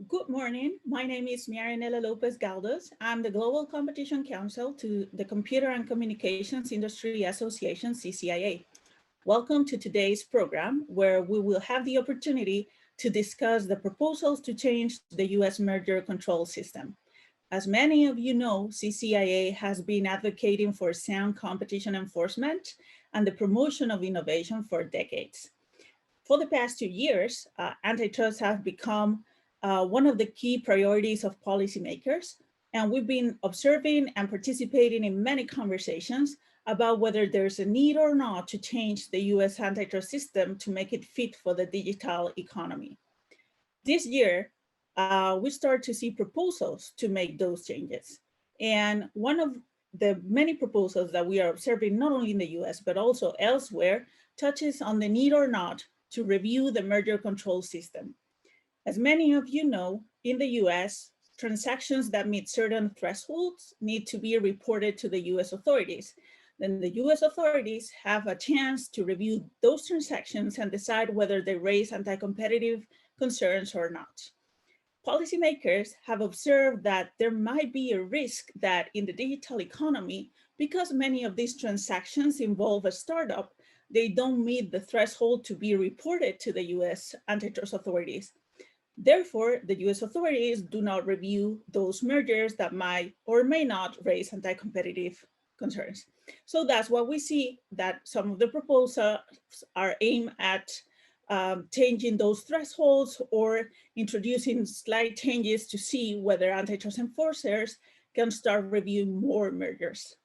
Good morning. My name is Marianela López-Galdos. I'm the Global Competition Counsel to the Computer and Communications Industry Association, CCIA. Welcome to today's program, where we will have the opportunity to discuss the proposals to change the US merger control system. As many of you know, CCIA has been advocating for sound competition enforcement and the promotion of innovation for decades. For the past 2 years, antitrust have become one of the key priorities of policymakers, and we've been observing and participating in many conversations about whether there's a need or not to change the US antitrust system to make it fit for the digital economy. This year, we start to see proposals to make those changes. And one of the many proposals that we are observing, not only in the US, but also elsewhere, touches on the need or not to review the merger control system. As many of you know, in the US, transactions that meet certain thresholds need to be reported to the US authorities. Then the US authorities have a chance to review those transactions and decide whether they raise anti-competitive concerns or not. Policymakers have observed that there might be a risk that in the digital economy, because many of these transactions involve a startup, they don't meet the threshold to be reported to the US antitrust authorities. Therefore, the US authorities do not review those mergers that might or may not raise anti-competitive concerns. So that's why we see that some of the proposals are aimed at changing those thresholds or introducing slight changes to see whether antitrust enforcers can start reviewing more mergers.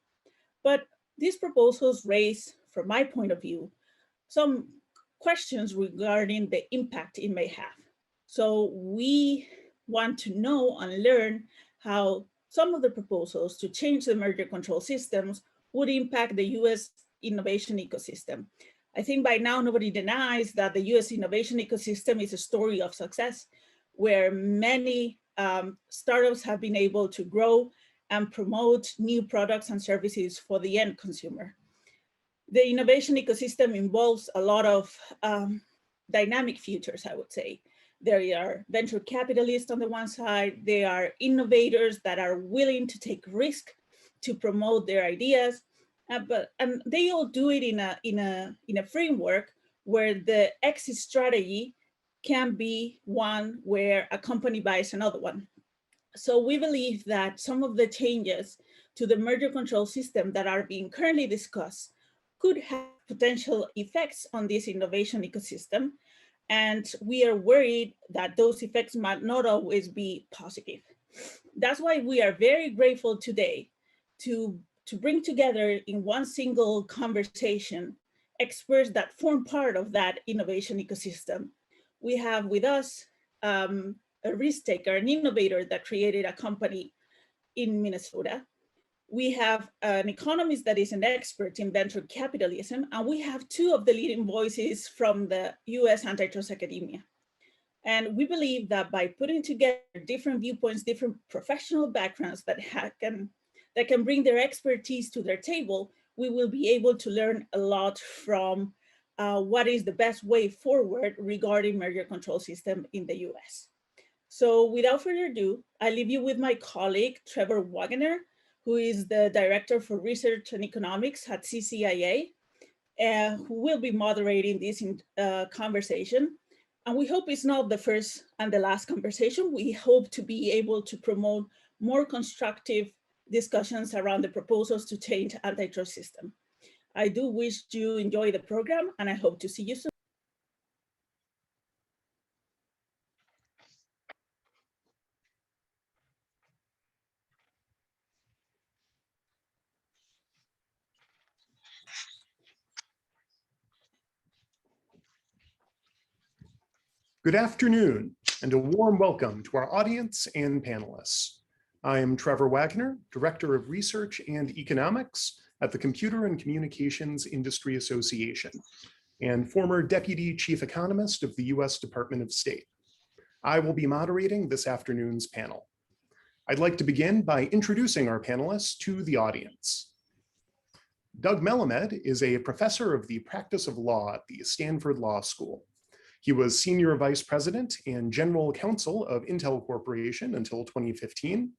But these proposals raise, from my point of view, some questions regarding the impact it may have. So we want to know and learn how some of the proposals to change the merger control systems would impact the US innovation ecosystem. I think by now nobody denies that the US innovation ecosystem is a story of success, where many startups have been able to grow and promote new products and services for the end consumer. The innovation ecosystem involves a lot of dynamic futures, I would say. There are venture capitalists on the one side, there are innovators that are willing to take risk to promote their ideas, and they all do it in a framework where the exit strategy can be one where a company buys another one. So we believe that some of the changes to the merger control system that are being currently discussed could have potential effects on this innovation ecosystem. And we are worried that those effects might not always be positive. That's why we are very grateful today to bring together in one single conversation experts that form part of that innovation ecosystem. We have with us a risk taker, an innovator that created a company in Minnesota. We have an economist that is an expert in venture capitalism, and we have two of the leading voices from the US antitrust academia. And we believe that by putting together different viewpoints, different professional backgrounds that can bring their expertise to their table, we will be able to learn a lot from what is the best way forward regarding merger control system in the US. So without further ado, I leave you with my colleague, Trevor Wagner, who is the Director for Research and Economics at CCIA, who will be moderating this conversation. And we hope it's not the first and the last conversation. We hope to be able to promote more constructive discussions around the proposals to change antitrust system. I do wish you enjoy the program, and I hope to see you soon. Good afternoon, and a warm welcome to our audience and panelists. I am Trevor Wagner, Director of Research and Economics at the Computer and Communications Industry Association, and former Deputy Chief Economist of the US Department of State. I will be moderating this afternoon's panel. I'd like to begin by introducing our panelists to the audience. Doug Melamed is a professor of the practice of law at the Stanford Law School. He was Senior Vice President and General Counsel of Intel Corporation until 2015.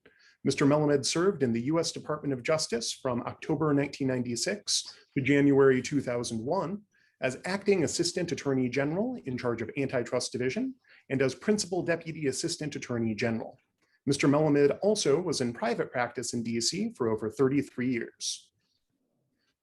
Mr. Melamed served in the U.S. Department of Justice from October 1996 to January 2001 as Acting Assistant Attorney General in charge of Antitrust Division and as Principal Deputy Assistant Attorney General. Mr. Melamed also was in private practice in DC for over 33 years.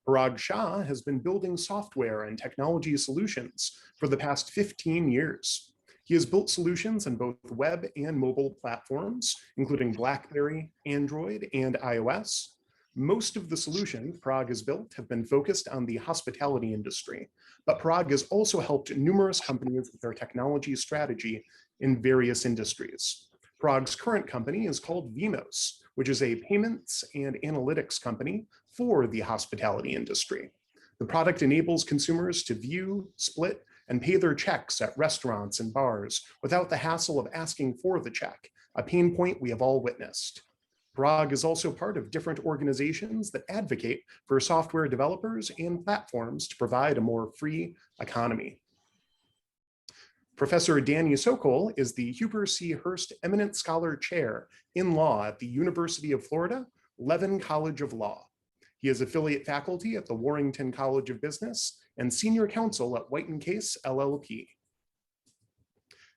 Parag Shah has been building software and technology solutions for the past 15 years. He has built solutions on both web and mobile platforms, including BlackBerry, Android, and iOS. Most of the solutions Parag has built have been focused on the hospitality industry, but Parag has also helped numerous companies with their technology strategy in various industries. Parag's current company is called Vimos, which is a payments and analytics company for the hospitality industry. The product enables consumers to view, split, and pay their checks at restaurants and bars without the hassle of asking for the check, a pain point we have all witnessed. Parag is also part of different organizations that advocate for software developers and platforms to provide a more free economy. Professor Danny Sokol is the Huber C. Hearst Eminent Scholar Chair in Law at the University of Florida, Levin College of Law. He is affiliate faculty at the Warrington College of Business and senior counsel at White & Case LLP.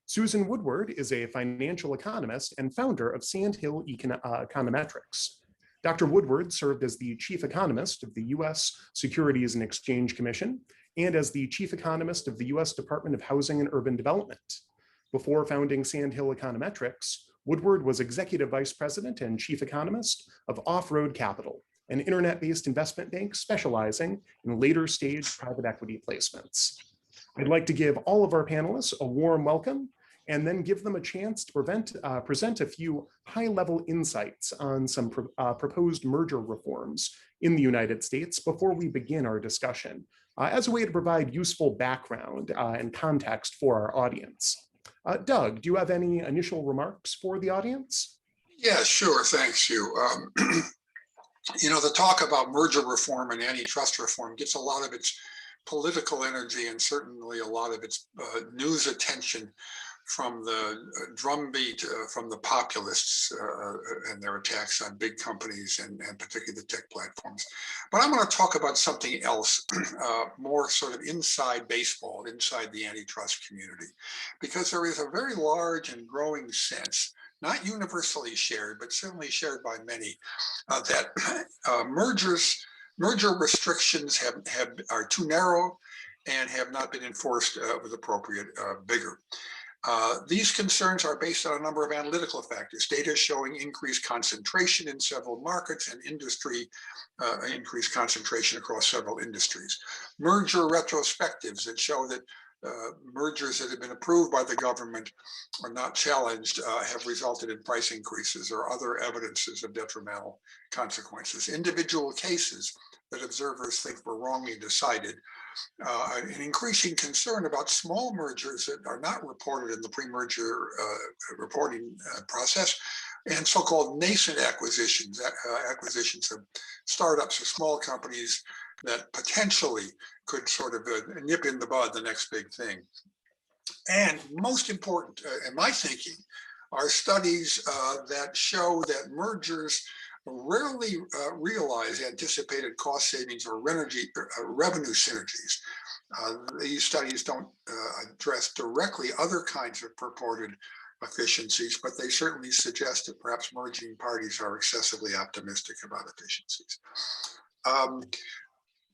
Susan Woodward is a financial economist and founder of Sandhill Econometrics. Dr. Woodward served as the chief economist of the U.S. Securities and Exchange Commission and as the chief economist of the U.S. Department of Housing and Urban Development. Before founding Sandhill Econometrics, Woodward was executive vice president and chief economist of Off-Road Capital, an internet-based investment bank specializing in later stage private equity placements. I'd like to give all of our panelists a warm welcome and then give them a chance to present a few high-level insights on some proposed merger reforms in the United States before we begin our discussion, as a way to provide useful background and context for our audience. Doug, do you have any initial remarks for the audience? Yeah, sure, thanks, Hugh. You know, the talk about merger reform and antitrust reform gets a lot of its political energy and certainly a lot of its news attention from the drumbeat from the populists and their attacks on big companies and particularly the tech platforms. But I'm going to talk about something else, more sort of inside baseball, inside the antitrust community, because there is a very large and growing sense, not universally shared, but certainly shared by many, that merger restrictions are too narrow and have not been enforced with appropriate vigor. These concerns are based on a number of analytical factors, data showing increased concentration in several markets and increased concentration across several industries. Merger retrospectives that show that mergers that have been approved by the government or not challenged have resulted in price increases or other evidences of detrimental consequences. Individual cases that observers think were wrongly decided. An increasing concern about small mergers that are not reported in the pre-merger reporting process, and so-called nascent acquisitions, acquisitions of startups or small companies that potentially could sort of nip in the bud the next big thing. And most important, in my thinking, are studies that show that mergers rarely realize anticipated cost savings or revenue synergies. These studies don't address directly other kinds of purported efficiencies, but they certainly suggest that perhaps merging parties are excessively optimistic about efficiencies.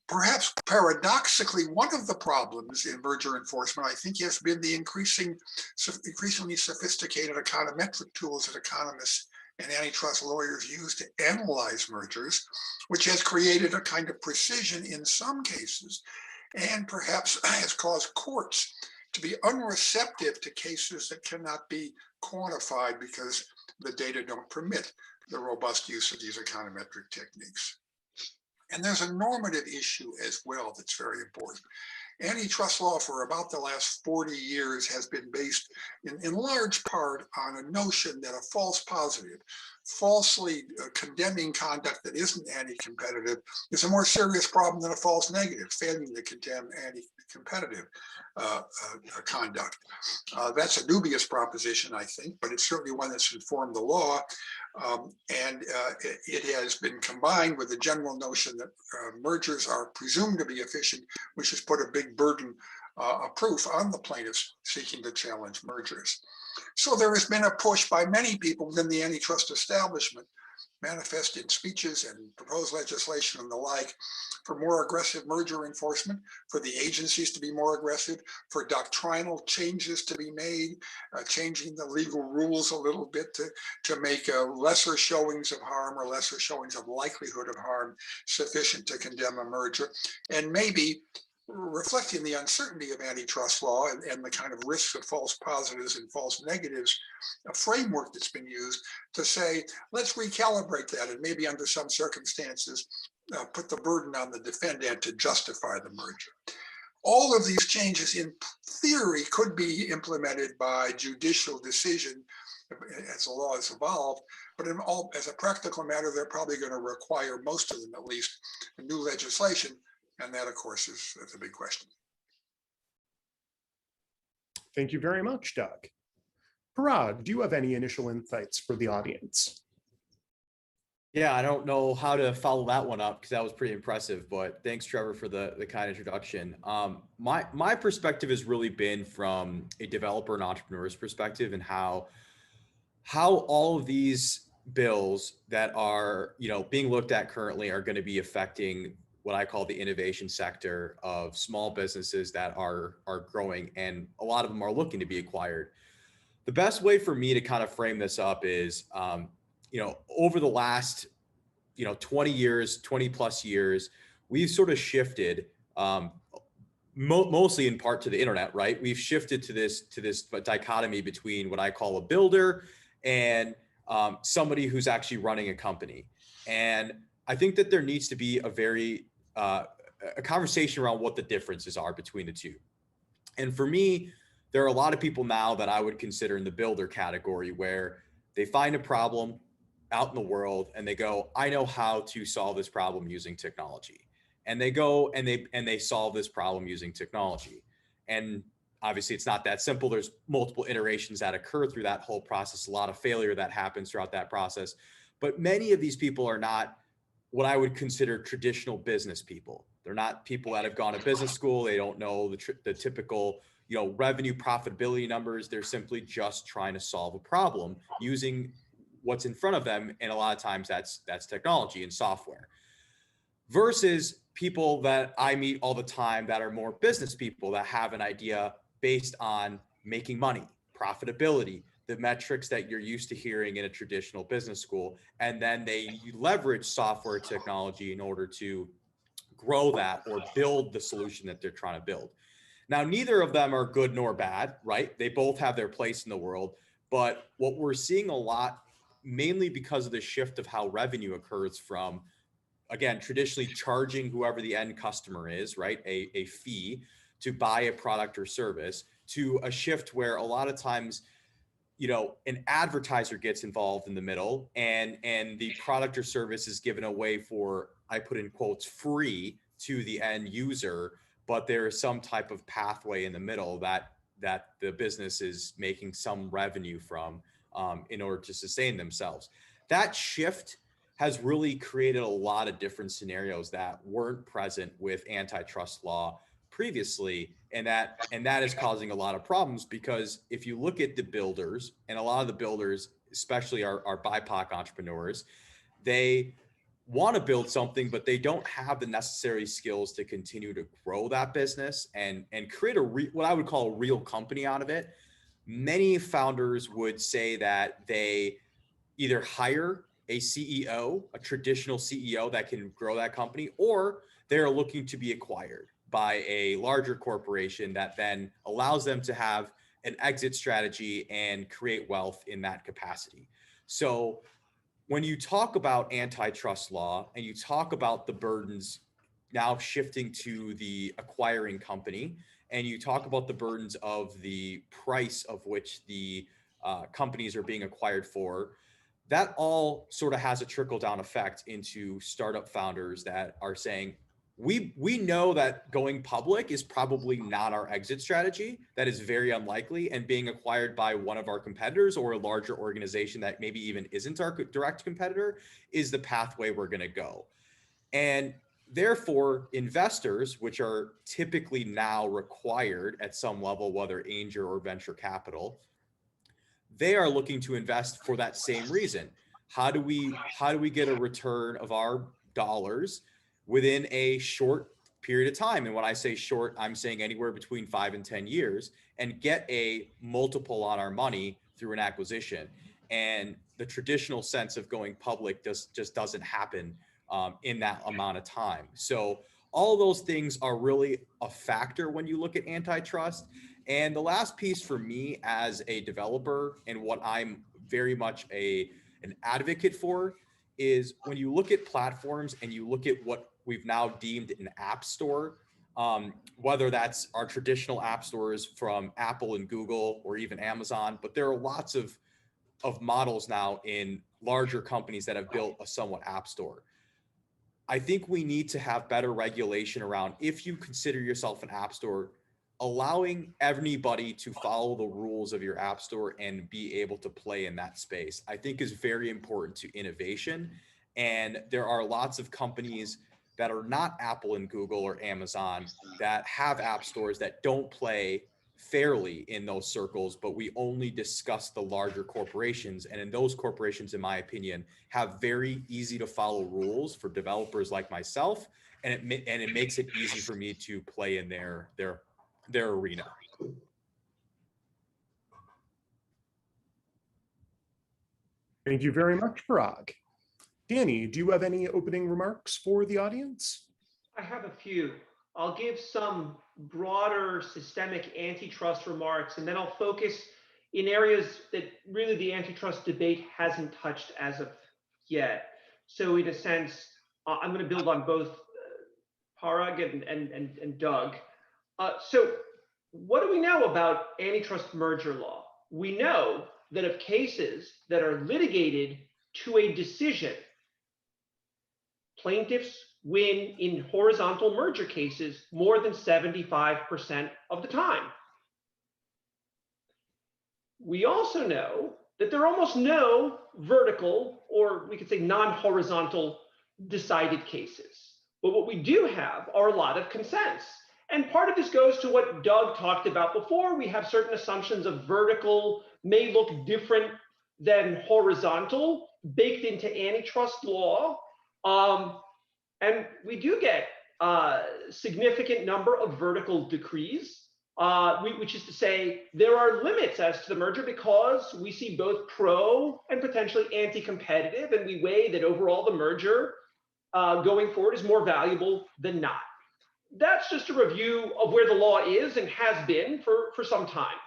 Perhaps paradoxically, one of the problems in merger enforcement, I think, has been the increasingly sophisticated econometric tools that economists and antitrust lawyers use to analyze mergers, which has created a kind of precision in some cases, and perhaps has caused courts to be unreceptive to cases that cannot be quantified because the data don't permit the robust use of these econometric techniques. And there's a normative issue as well that's very important. Antitrust law for about the last 40 years has been based in large part on a notion that a false positive, falsely condemning conduct that isn't anti-competitive is a more serious problem than a false negative, failing to condemn anti-competitive conduct. That's a dubious proposition, I think, but it's certainly one that's informed the law. It has been combined with the general notion that mergers are presumed to be efficient, which has put a big burden of proof on the plaintiffs seeking to challenge mergers. So there has been a push by many people within the antitrust establishment, manifest in speeches and proposed legislation and the like, for more aggressive merger enforcement, for the agencies to be more aggressive, for doctrinal changes to be made, changing the legal rules a little bit to make lesser showings of harm or lesser showings of likelihood of harm sufficient to condemn a merger, and maybe reflecting the uncertainty of antitrust law and the kind of risks of false positives and false negatives, a framework that's been used to say, let's recalibrate that and maybe under some circumstances, put the burden on the defendant to justify the merger. All of these changes in theory could be implemented by judicial decision as the law has evolved, but as a practical matter, they're probably going to require, most of them at least, new legislation. And that, of course, is a big question. Thank you very much, Doug. Parag, do you have any initial insights for the audience? Yeah, I don't know how to follow that one up because that was pretty impressive, but thanks, Trevor, for the kind introduction. My perspective has really been from a developer and entrepreneur's perspective, and how all of these bills that are being looked at currently are going to be affecting what I call the innovation sector of small businesses that are growing, and a lot of them are looking to be acquired. The best way for me to kind of frame this up is, over the last, 20 plus years, we've sort of shifted, mostly in part to the internet, right? We've shifted to this dichotomy between what I call a builder and somebody who's actually running a company. And I think that there needs to be a conversation around what the differences are between the two. And for me, there are a lot of people now that I would consider in the builder category, where they find a problem out in the world and they go, I know how to solve this problem using technology. And they go and they solve this problem using technology. And obviously it's not that simple. There's multiple iterations that occur through that whole process, a lot of failure that happens throughout that process. But many of these people are not what I would consider traditional business people. They're not people that have gone to business school. They don't know the typical, revenue profitability numbers. They're simply just trying to solve a problem using what's in front of them. And a lot of times that's technology and software, versus people that I meet all the time that are more business people that have an idea based on making money, profitability, the metrics that you're used to hearing in a traditional business school. And then they leverage software technology in order to grow that or build the solution that they're trying to build. Now, neither of them are good nor bad, right? They both have their place in the world. But what we're seeing a lot, mainly because of the shift of how revenue occurs from, again, traditionally charging whoever the end customer is, right? A fee to buy a product or service, to a shift where a lot of times, an advertiser gets involved in the middle, and the product or service is given away for, I put in quotes, free to the end user, but there is some type of pathway in the middle that the business is making some revenue from in order to sustain themselves. That shift has really created a lot of different scenarios that weren't present with antitrust law previously, and that is causing a lot of problems, because if you look at the builders, and a lot of the builders, especially our BIPOC entrepreneurs, they want to build something, but they don't have the necessary skills to continue to grow that business and create what I would call a real company out of it. Many founders would say that they either hire a CEO, a traditional CEO that can grow that company, or they're looking to be acquired by a larger corporation that then allows them to have an exit strategy and create wealth in that capacity. So when you talk about antitrust law and you talk about the burdens now shifting to the acquiring company, and you talk about the burdens of the price of which the companies are being acquired for, that all sort of has a trickle down effect into startup founders that are saying, we know that going public is probably not our exit strategy. That is very unlikely, and being acquired by one of our competitors or a larger organization that maybe even isn't our direct competitor is the pathway we're going to go. And therefore, investors, which are typically now required at some level, whether angel or venture capital, they are looking to invest for that same reason. How do we get a return of our dollars within a short period of time? And when I say short, I'm saying anywhere between 5 and 10 years, and get a multiple on our money through an acquisition. And the traditional sense of going public just doesn't happen in that amount of time. So all those things are really a factor when you look at antitrust. And the last piece for me as a developer, and what I'm very much an advocate for, is when you look at platforms and you look at what we've now deemed an app store, whether that's our traditional app stores from Apple and Google or even Amazon, but there are lots of models now in larger companies that have built a somewhat app store. I think we need to have better regulation around, if you consider yourself an app store, allowing everybody to follow the rules of your app store and be able to play in that space, I think is very important to innovation. And there are lots of companies that are not Apple and Google or Amazon that have app stores that don't play fairly in those circles, but we only discuss the larger corporations. And in those corporations, in my opinion, have very easy to follow rules for developers like myself. And it makes it easy for me to play in their arena. Thank you very much, Parag. Danny, do you have any opening remarks for the audience? I have a few. I'll give some broader systemic antitrust remarks, and then I'll focus in areas that really the antitrust debate hasn't touched as of yet. So in a sense, I'm going to build on both Parag and Doug. So what do we know about antitrust merger law? We know that of cases that are litigated to a decision, plaintiffs win in horizontal merger cases more than 75% of the time. We also know that there are almost no vertical, or we could say non-horizontal, decided cases. But what we do have are a lot of consents. And part of this goes to what Doug talked about before. We have certain assumptions of vertical may look different than horizontal baked into antitrust law. And we do get a significant number of vertical decrees, which is to say there are limits as to the merger because we see both pro and potentially anti-competitive, and we weigh that overall the merger going forward is more valuable than not. That's just a review of where the law is and has been for some time.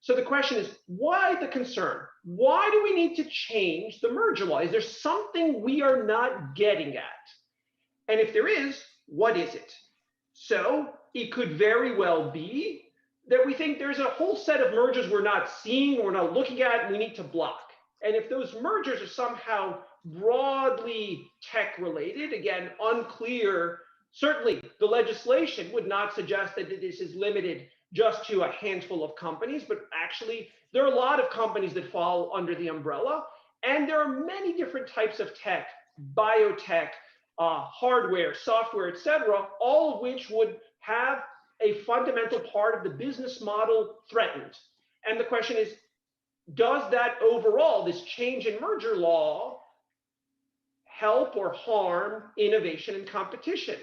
So the question is, why the concern? Why do we need to change the merger law? Is there something we are not getting at? And if there is, what is it? So it could very well be that we think there's a whole set of mergers we're not seeing, we're not looking at, and we need to block. And if those mergers are somehow broadly tech related, again, unclear, certainly the legislation would not suggest that this is limited just to a handful of companies, but actually there are a lot of companies that fall under the umbrella. And there are many different types of tech, biotech, hardware, software, et cetera, all of which would have a fundamental part of the business model threatened. And the question is, does that overall, this change in merger law, help or harm innovation and competition?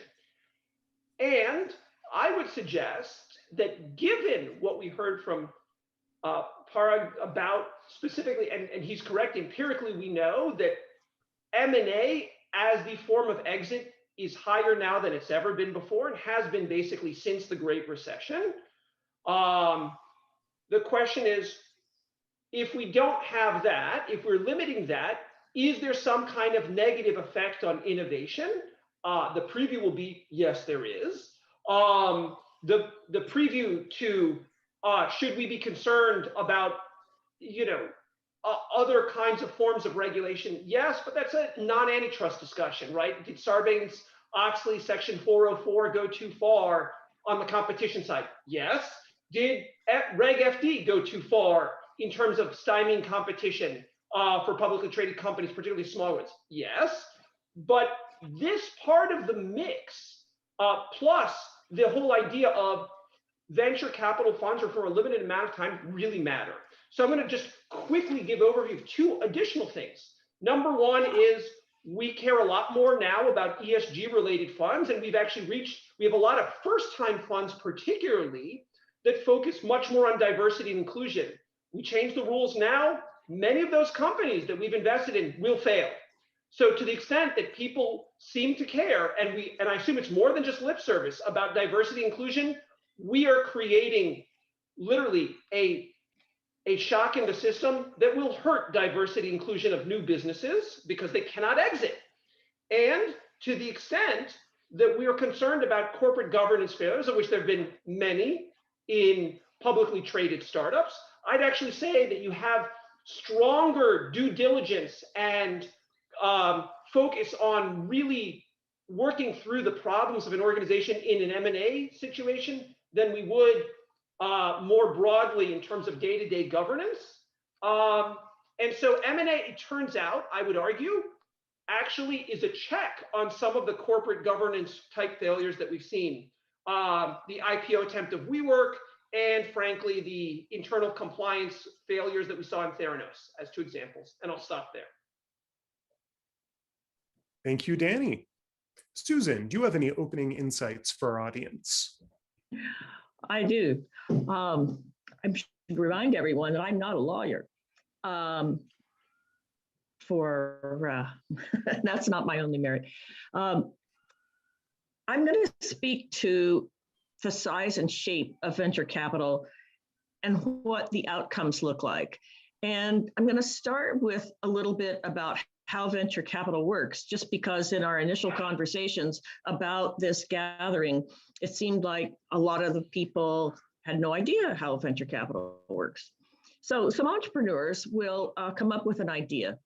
And I would suggest that given what we heard from Parag about specifically, and he's correct, empirically we know that M&A as the form of exit is higher now than it's ever been before and has been basically since the Great Recession. The question is, if we don't have that, if we're limiting that, is there some kind of negative effect on innovation? The preview will be, yes, there is. The preview to, should we be concerned about, other kinds of forms of regulation? Yes, but that's a non-antitrust discussion, right? Did Sarbanes-Oxley Section 404 go too far on the competition side? Yes. Did Reg FD go too far in terms of stymieing competition for publicly traded companies, particularly small ones? Yes. But this part of the mix, plus the whole idea of venture capital funds, or for a limited amount of time, really matter. So I'm going to just quickly give overview of two additional things. Number one is we care a lot more now about ESG related funds, and we have a lot of first-time funds particularly that focus much more on diversity and inclusion. We change the rules now, many of those companies that we've invested in will fail. So to the extent that people seem to care, and I assume it's more than just lip service about diversity and inclusion, we are creating literally a shock in the system that will hurt diversity and inclusion of new businesses because they cannot exit. And to the extent that we are concerned about corporate governance failures, of which there have been many in publicly traded startups, I'd actually say that you have stronger due diligence and focus on really working through the problems of an organization in an M&A situation than we would more broadly in terms of day-to-day governance. And so M&A, it turns out, I would argue, actually is a check on some of the corporate governance type failures that we've seen. The IPO attempt of WeWork, and frankly, the internal compliance failures that we saw in Theranos as two examples. And I'll stop there. Thank you, Danny. Susan, do you have any opening insights for our audience? I do. I should remind everyone that I'm not a lawyer. That's not my only merit. I'm going to speak to the size and shape of venture capital and what the outcomes look like. And I'm going to start with a little bit about how venture capital works, just because in our initial conversations about this gathering, it seemed like a lot of the people had no idea how venture capital works. So some entrepreneurs will come up with an idea,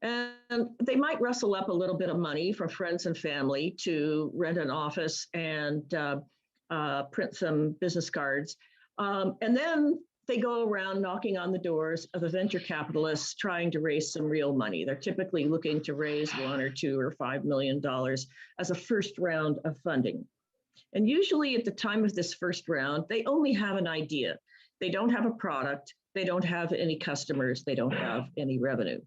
and they might rustle up a little bit of money from friends and family to rent an office and print some business cards. And then they go around knocking on the doors of the venture capitalists trying to raise some real money. They're typically looking to raise $1 or $2 or $5 million as a first round of funding. And usually at the time of this first round, they only have an idea. They don't have a product. They don't have any customers. They don't have any revenue.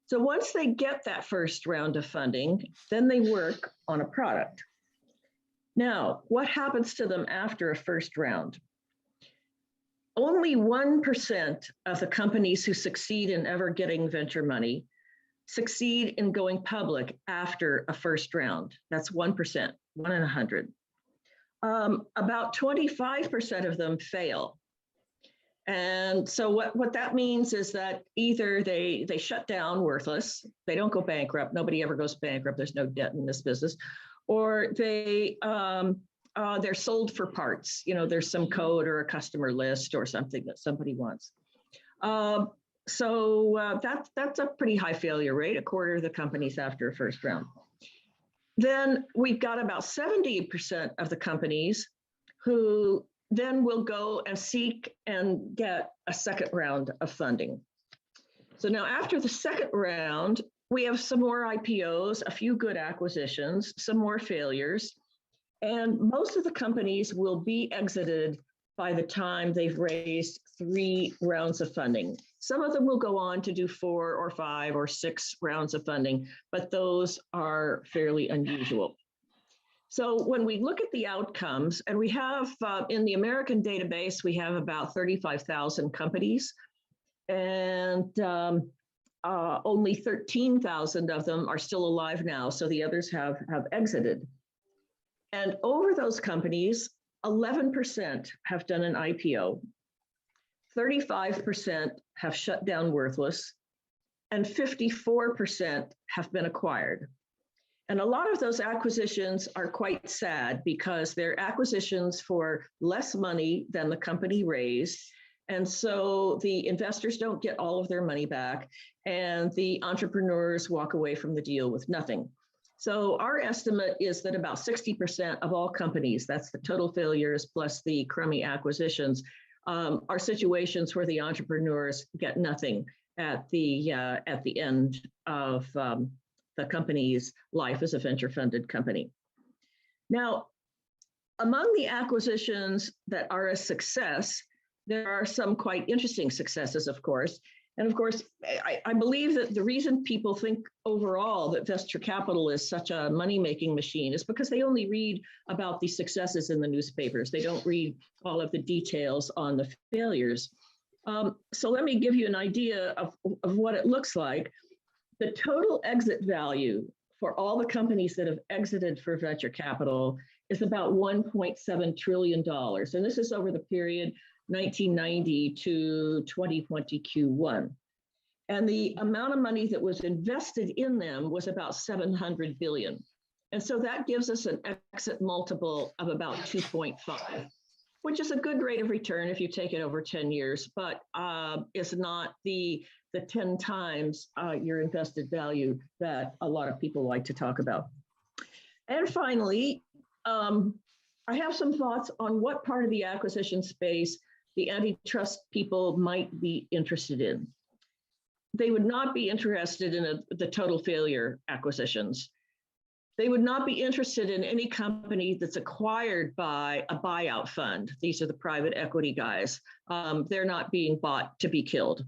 So once they get that first round of funding, then they work on a product. Now, what happens to them after a first round? Only 1% of the companies who succeed in ever getting venture money succeed in going public after a first round. That's 1%, 1 in 100. About 25% of them fail. And so what that means is that either they shut down worthless, they don't go bankrupt, nobody ever goes bankrupt, there's no debt in this business, or they're sold for parts. You know, there's some code or a customer list or something that somebody wants. So that's a pretty high failure rate, a quarter of the companies after a first round. Then we've got about 70% of the companies who then will go and seek and get a second round of funding. So now after the second round, we have some more IPOs, a few good acquisitions, some more failures, and most of the companies will be exited by the time they've raised 3 rounds of funding. Some of them will go on to do 4 or 5 or 6 rounds of funding, but those are fairly unusual. So when we look at the outcomes, and we have in the American database, we have about 35,000 companies, and only 13,000 of them are still alive now. So the others have exited. And over those companies, 11% have done an IPO, 35% have shut down worthless, and 54% have been acquired. And a lot of those acquisitions are quite sad because they're acquisitions for less money than the company raised. And so the investors don't get all of their money back, and the entrepreneurs walk away from the deal with nothing. So our estimate is that about 60% of all companies, that's the total failures plus the crummy acquisitions, are situations where the entrepreneurs get nothing at the end of the company's life as a venture-funded company. Now, among the acquisitions that are a success, there are some quite interesting successes, of course. And of course, I believe that the reason people think overall that venture capital is such a money-making machine is because they only read about the successes in the newspapers. They don't read all of the details on the failures. So let me give you an idea of what it looks like. The total exit value for all the companies that have exited for venture capital is about $1.7 trillion. And this is over the period 1990 to 2020 Q1. And the amount of money that was invested in them was about 700 billion. And so that gives us an exit multiple of about 2.5, which is a good rate of return if you take it over 10 years, but is not the 10 times your invested value that a lot of people like to talk about. And finally, I have some thoughts on what part of the acquisition space the antitrust people might be interested in. They would not be interested in the total failure acquisitions. They would not be interested in any company that's acquired by a buyout fund. These are the private equity guys. They're not being bought to be killed.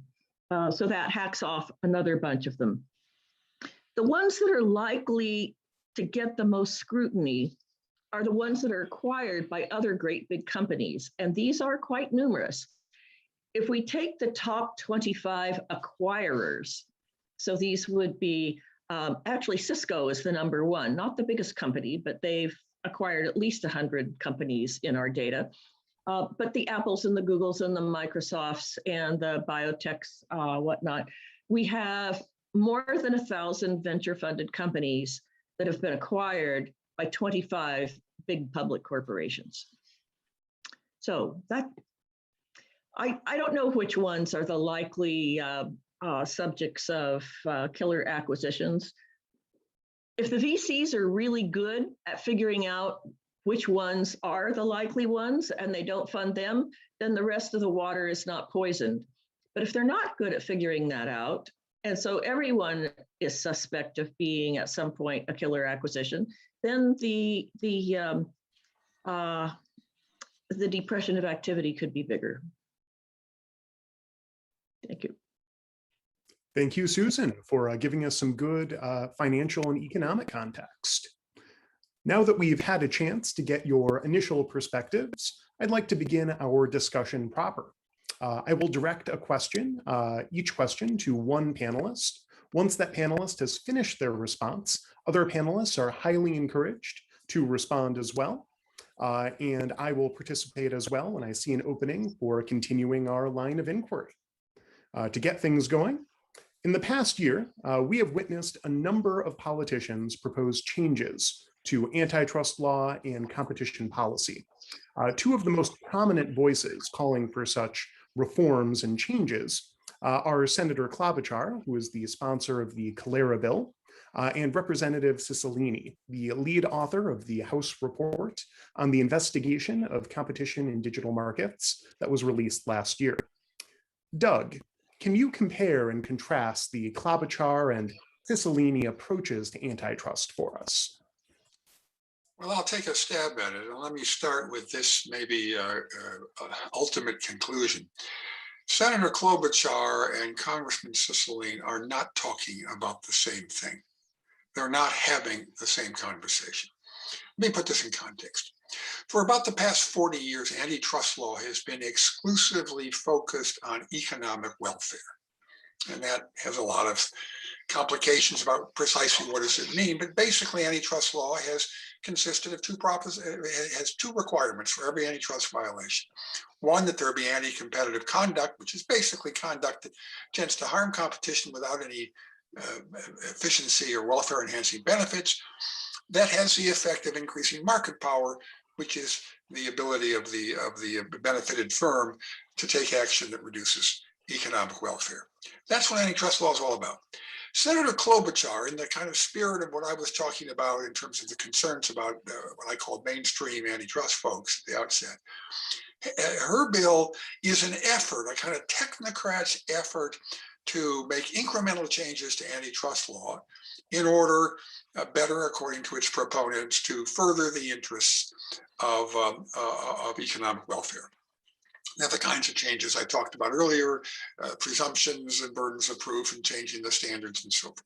So that hacks off another bunch of them. The ones that are likely to get the most scrutiny are the ones that are acquired by other great big companies, and these are quite numerous. If we take the top 25 acquirers, so these would be, actually Cisco is the number one, not the biggest company, but they've acquired at least 100 companies in our data. But the Apples and the Googles and the Microsofts and the biotechs, whatnot, we have more than 1,000 venture-funded companies that have been acquired by 25 big public corporations. So that, I don't know which ones are the likely subjects of killer acquisitions. If the VCs are really good at figuring out which ones are the likely ones and they don't fund them, then the rest of the water is not poisoned. But if they're not good at figuring that out, and so everyone is suspect of being at some point a killer acquisition, then the depression of activity could be bigger. Thank you. Thank you, Susan, for giving us some good financial and economic context. Now that we've had a chance to get your initial perspectives, I'd like to begin our discussion proper. I will direct a question, each question, to one panelist. Once that panelist has finished their response, other panelists are highly encouraged to respond as well. And I will participate as well when I see an opening for continuing our line of inquiry. To get things going, in the past year, we have witnessed a number of politicians propose changes to antitrust law and competition policy. Two of the most prominent voices calling for such reforms and changes are Senator Klobuchar, who is the sponsor of the Calera bill, and Representative Cicilline, the lead author of the House report on the investigation of competition in digital markets that was released last year. Doug, can you compare and contrast the Klobuchar and Cicilline approaches to antitrust for us? Well, I'll take a stab at it. And let me start with this maybe ultimate conclusion. Senator Klobuchar and Congressman Cicilline are not talking about the same thing. They're not having the same conversation. Let me put this in context. For about the past 40 years, antitrust law has been exclusively focused on economic welfare. And that has a lot of complications about precisely what does it mean. But basically, antitrust law has consisted of has two requirements for every antitrust violation. One, that there be anti-competitive conduct, which is basically conduct that tends to harm competition without any efficiency or welfare enhancing benefits. That has the effect of increasing market power, which is the ability of the benefited firm to take action that reduces economic welfare. That's what antitrust law is all about. Senator Klobuchar, in the kind of spirit of what I was talking about in terms of the concerns about what I call mainstream antitrust folks at the outset, her bill is an effort, a kind of technocrat's effort to make incremental changes to antitrust law in order, better according to its proponents, to further the interests of economic welfare. Now, the kinds of changes I talked about earlier, presumptions and burdens of proof and changing the standards and so forth.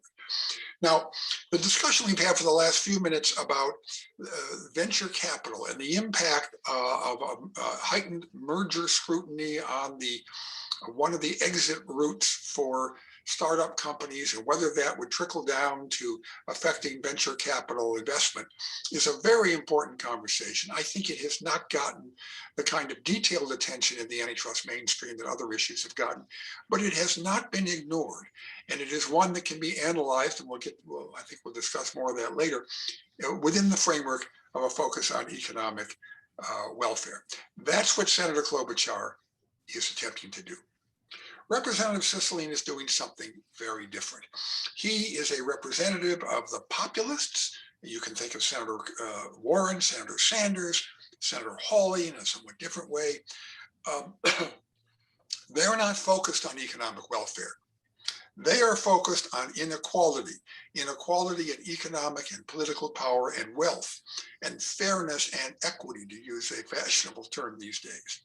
Now, the discussion we've had for the last few minutes about venture capital and the impact of heightened merger scrutiny on one of the exit routes for startup companies and whether that would trickle down to affecting venture capital investment is a very important conversation. I think it has not gotten the kind of detailed attention in the antitrust mainstream that other issues have gotten, but it has not been ignored. And it is one that can be analyzed, and I think we'll discuss more of that later, within the framework of a focus on economic welfare. That's what Senator Klobuchar is attempting to do. Representative Cicilline is doing something very different. He is a representative of the populists. You can think of Senator Warren, Senator Sanders, Senator Hawley in a somewhat different way. They're not focused on economic welfare. They are focused on inequality in economic and political power and wealth, and fairness and equity, to use a fashionable term these days.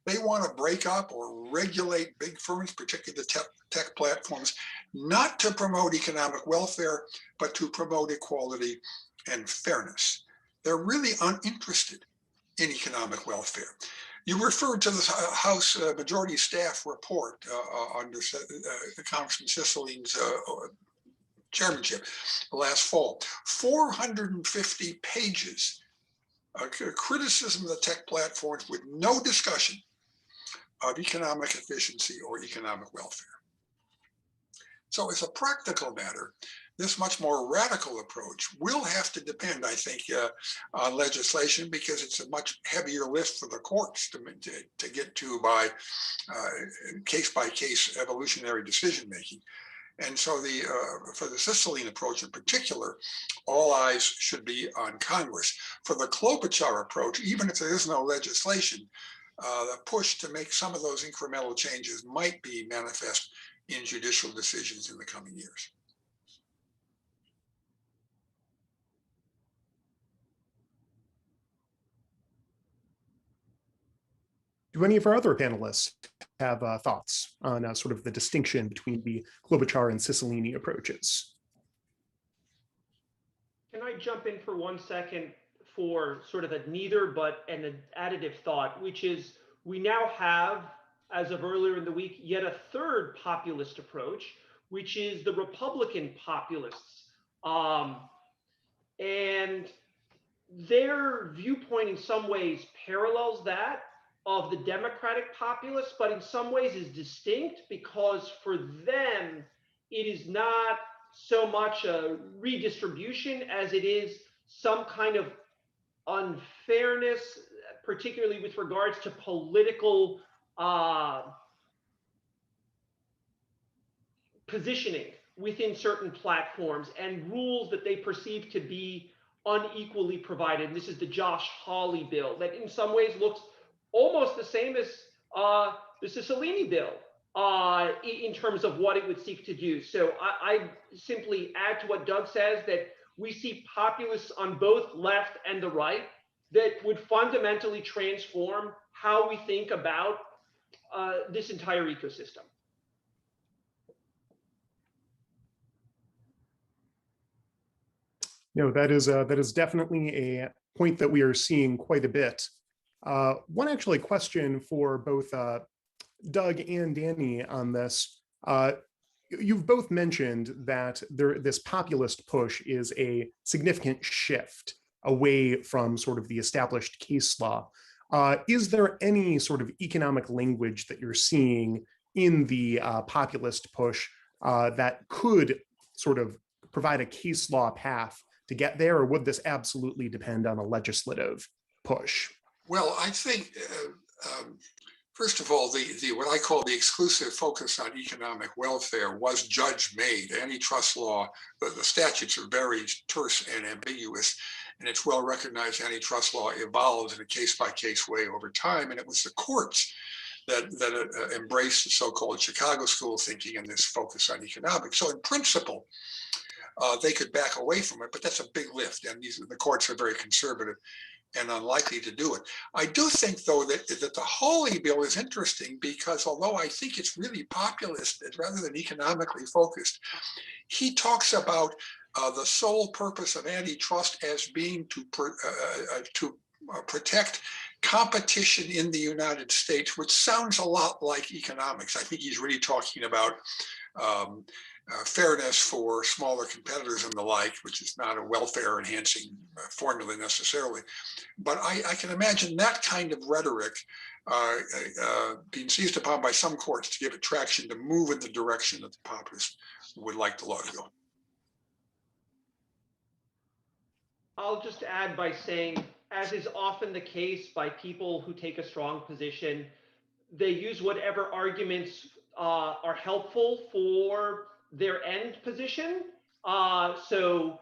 They want to break up or regulate big firms, particularly the tech platforms, not to promote economic welfare, but to promote equality and fairness. They're really uninterested in economic welfare. You referred to the House Majority Staff report under Congressman Cicilline's chairmanship last fall. 450 pages of criticism of the tech platforms with no discussion of economic efficiency or economic welfare. So as a practical matter, this much more radical approach will have to depend, I think, on legislation, because it's a much heavier lift for the courts to get to by case-by-case evolutionary decision-making. And so for the Cicilline approach in particular, all eyes should be on Congress. For the Klobuchar approach, even if there is no legislation, the push to make some of those incremental changes might be manifest in judicial decisions in the coming years. Do any of our other panelists have thoughts on sort of the distinction between the Klobuchar and Cicilline approaches? Can I jump in for 1 second for sort of a neither but an additive thought, which is we now have, as of earlier in the week, yet a third populist approach, which is the Republican populists. And their viewpoint in some ways parallels that of the Democratic populists, but in some ways is distinct, because for them, it is not so much a redistribution as it is some kind of unfairness, particularly with regards to political positioning within certain platforms and rules that they perceive to be unequally provided. And this is the Josh Hawley bill that in some ways looks almost the same as the Cicilline bill in terms of what it would seek to do. So I simply add to what Doug says, that we see populists on both left and the right that would fundamentally transform how we think about this entire ecosystem. No, that is definitely a point that we are seeing quite a bit. One actually question for both Doug and Danny on this. You've both mentioned that this populist push is a significant shift away from sort of the established case law. Is there any sort of economic language that you're seeing in the populist push that could sort of provide a case law path to get there, or would this absolutely depend on a legislative push? Well, I think First of all, the what I call the exclusive focus on economic welfare was judge-made. Antitrust law, the statutes are very terse and ambiguous, and it's well recognized antitrust law evolves in a case-by-case way over time, and it was the courts that embraced the so-called Chicago school thinking and this focus on economics. So in principle, they could back away from it, but that's a big lift, and the courts are very conservative and unlikely to do it. I do think, though, that the Hawley bill is interesting because although I think it's really populist rather than economically focused, he talks about the sole purpose of antitrust as being to protect competition in the United States, which sounds a lot like economics. I think he's really talking about fairness for smaller competitors and the like, which is not a welfare enhancing formula necessarily. But I can imagine that kind of rhetoric being seized upon by some courts to give it traction to move in the direction that the populists would like the law to go. I'll just add by saying, as is often the case by people who take a strong position, they use whatever arguments are helpful for their end position. So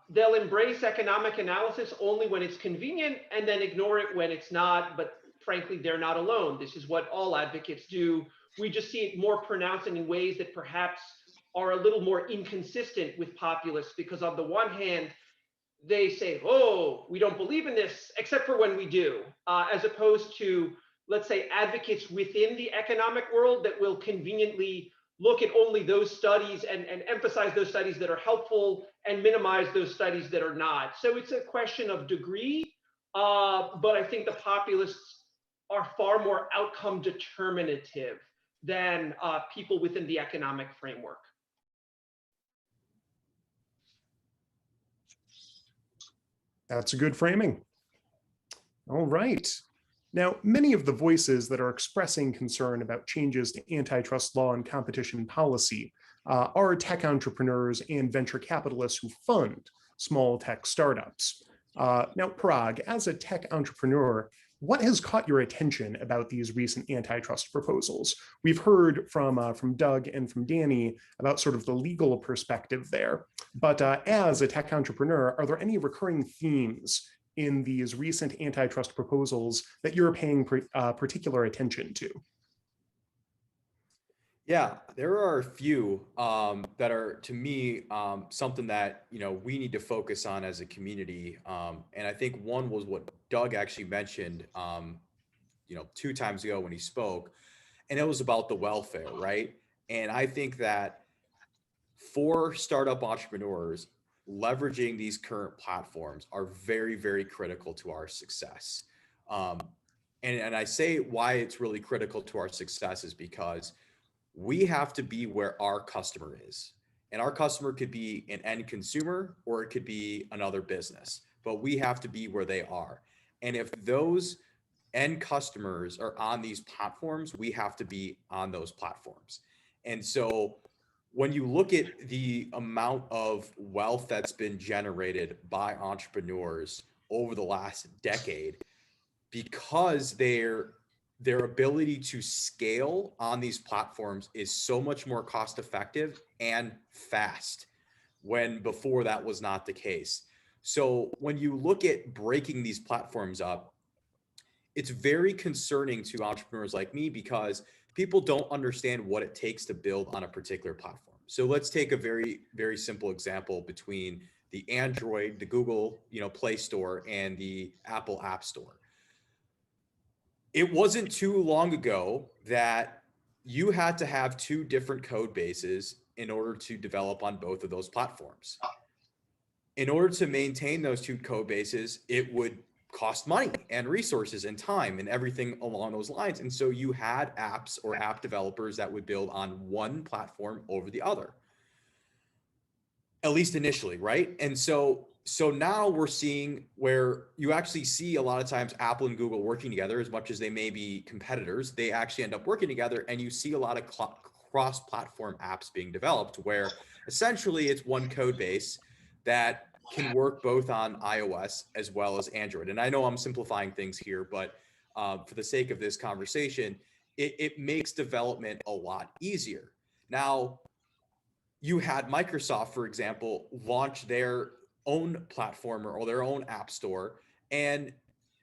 they'll embrace economic analysis only when it's convenient and then ignore it when it's not. But frankly, they're not alone. This is what all advocates do. We just see it more pronounced and in ways that perhaps are a little more inconsistent with populists, because on the one hand, they say, oh, we don't believe in this, except for when we do, as opposed to, let's say, advocates within the economic world that will conveniently look at only those studies and emphasize those studies that are helpful and minimize those studies that are not. So it's a question of degree, but I think the populists are far more outcome determinative than people within the economic framework. That's a good framing. All right. Now, many of the voices that are expressing concern about changes to antitrust law and competition policy are tech entrepreneurs and venture capitalists who fund small tech startups. Now, Parag, as a tech entrepreneur, what has caught your attention about these recent antitrust proposals? We've heard from Doug and from Danny about sort of the legal perspective there, but as a tech entrepreneur, are there any recurring themes in these recent antitrust proposals that you're paying particular attention to? Yeah, there are a few that are, to me, something that we need to focus on as a community. And I think one was what Doug actually mentioned, 2 times ago when he spoke, and it was about the welfare, right? And I think that for startup entrepreneurs, leveraging these current platforms are very, very critical to our success. And I say why it's really critical to our success is because we have to be where our customer is. And our customer could be an end consumer or it could be another business, but we have to be where they are. And if those end customers are on these platforms, we have to be on those platforms. And so when you look at the amount of wealth that's been generated by entrepreneurs over the last decade, because their ability to scale on these platforms is so much more cost effective and fast, when before that was not the case. So when you look at breaking these platforms up, it's very concerning to entrepreneurs like me because people don't understand what it takes to build on a particular platform. So let's take a very, very simple example between the Android, the Google, Play Store, and the Apple App Store. It wasn't too long ago that you had to have 2 different code bases in order to develop on both of those platforms. In order to maintain those 2 code bases, it would cost money and resources and time and everything along those lines. And so you had apps or app developers that would build on one platform over the other, at least initially, right? And so now we're seeing where you actually see a lot of times Apple and Google working together. As much as they may be competitors, they actually end up working together, and you see a lot of cross-platform apps being developed where essentially it's one code base that can work both on iOS as well as Android. And I know I'm simplifying things here, but for the sake of this conversation, it makes development a lot easier. Now, you had Microsoft, for example, launch their own platform or their own app store. And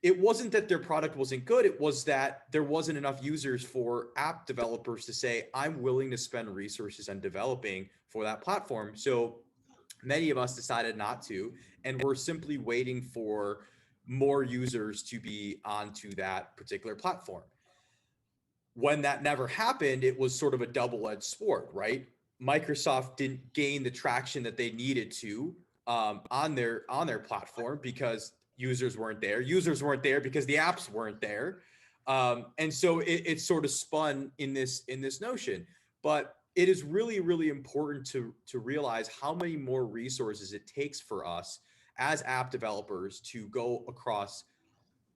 it wasn't that their product wasn't good. It was that there wasn't enough users for app developers to say, I'm willing to spend resources on developing for that platform. So many of us decided not to, and we're simply waiting for more users to be onto that particular platform. When that never happened, it was sort of a double-edged sword, right? Microsoft didn't gain the traction that they needed to on their platform because users weren't there. Users weren't there because the apps weren't there, and so it sort of spun in this notion. But it is really, really important to realize how many more resources it takes for us as app developers to go across,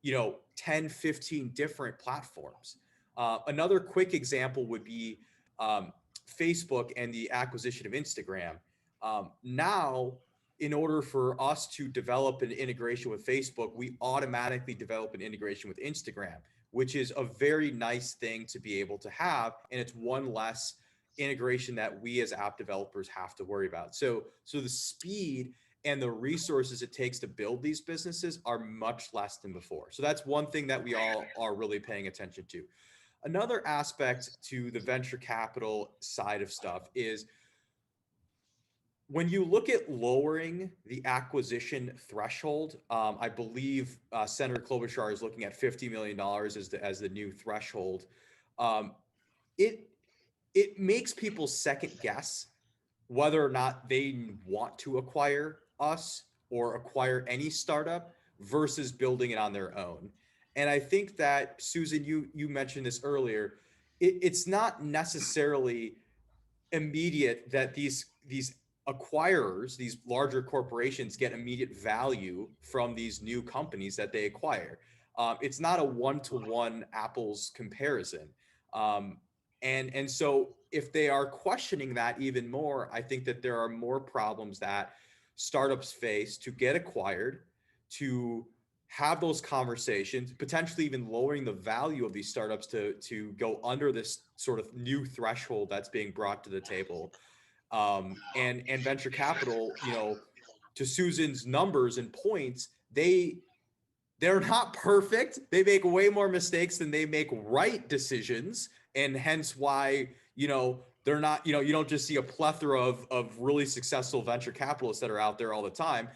10, 15 different platforms. Another quick example would be Facebook and the acquisition of Instagram. Now, in order for us to develop an integration with Facebook, we automatically develop an integration with Instagram, which is a very nice thing to be able to have. And it's one less integration that we as app developers have to worry about. So the speed and the resources it takes to build these businesses are much less than before. So that's one thing that we all are really paying attention to. Another aspect to the venture capital side of stuff is when you look at lowering the acquisition threshold, I believe Senator Klobuchar is looking at $50 million as the new threshold. It makes people second guess whether or not they want to acquire us or acquire any startup versus building it on their own. And I think that, Susan, you mentioned this earlier, it's not necessarily immediate that these acquirers, these larger corporations, get immediate value from these new companies that they acquire. It's not a one-to-one apples comparison. And so if they are questioning that even more, I think that there are more problems that startups face to get acquired, to have those conversations, potentially even lowering the value of these startups to go under this sort of new threshold that's being brought to the table. And venture capital, to Susan's numbers and points, they're not perfect. They make way more mistakes than they make right decisions. And hence why, they're not, you don't just see a plethora of really successful venture capitalists that are out there all the time.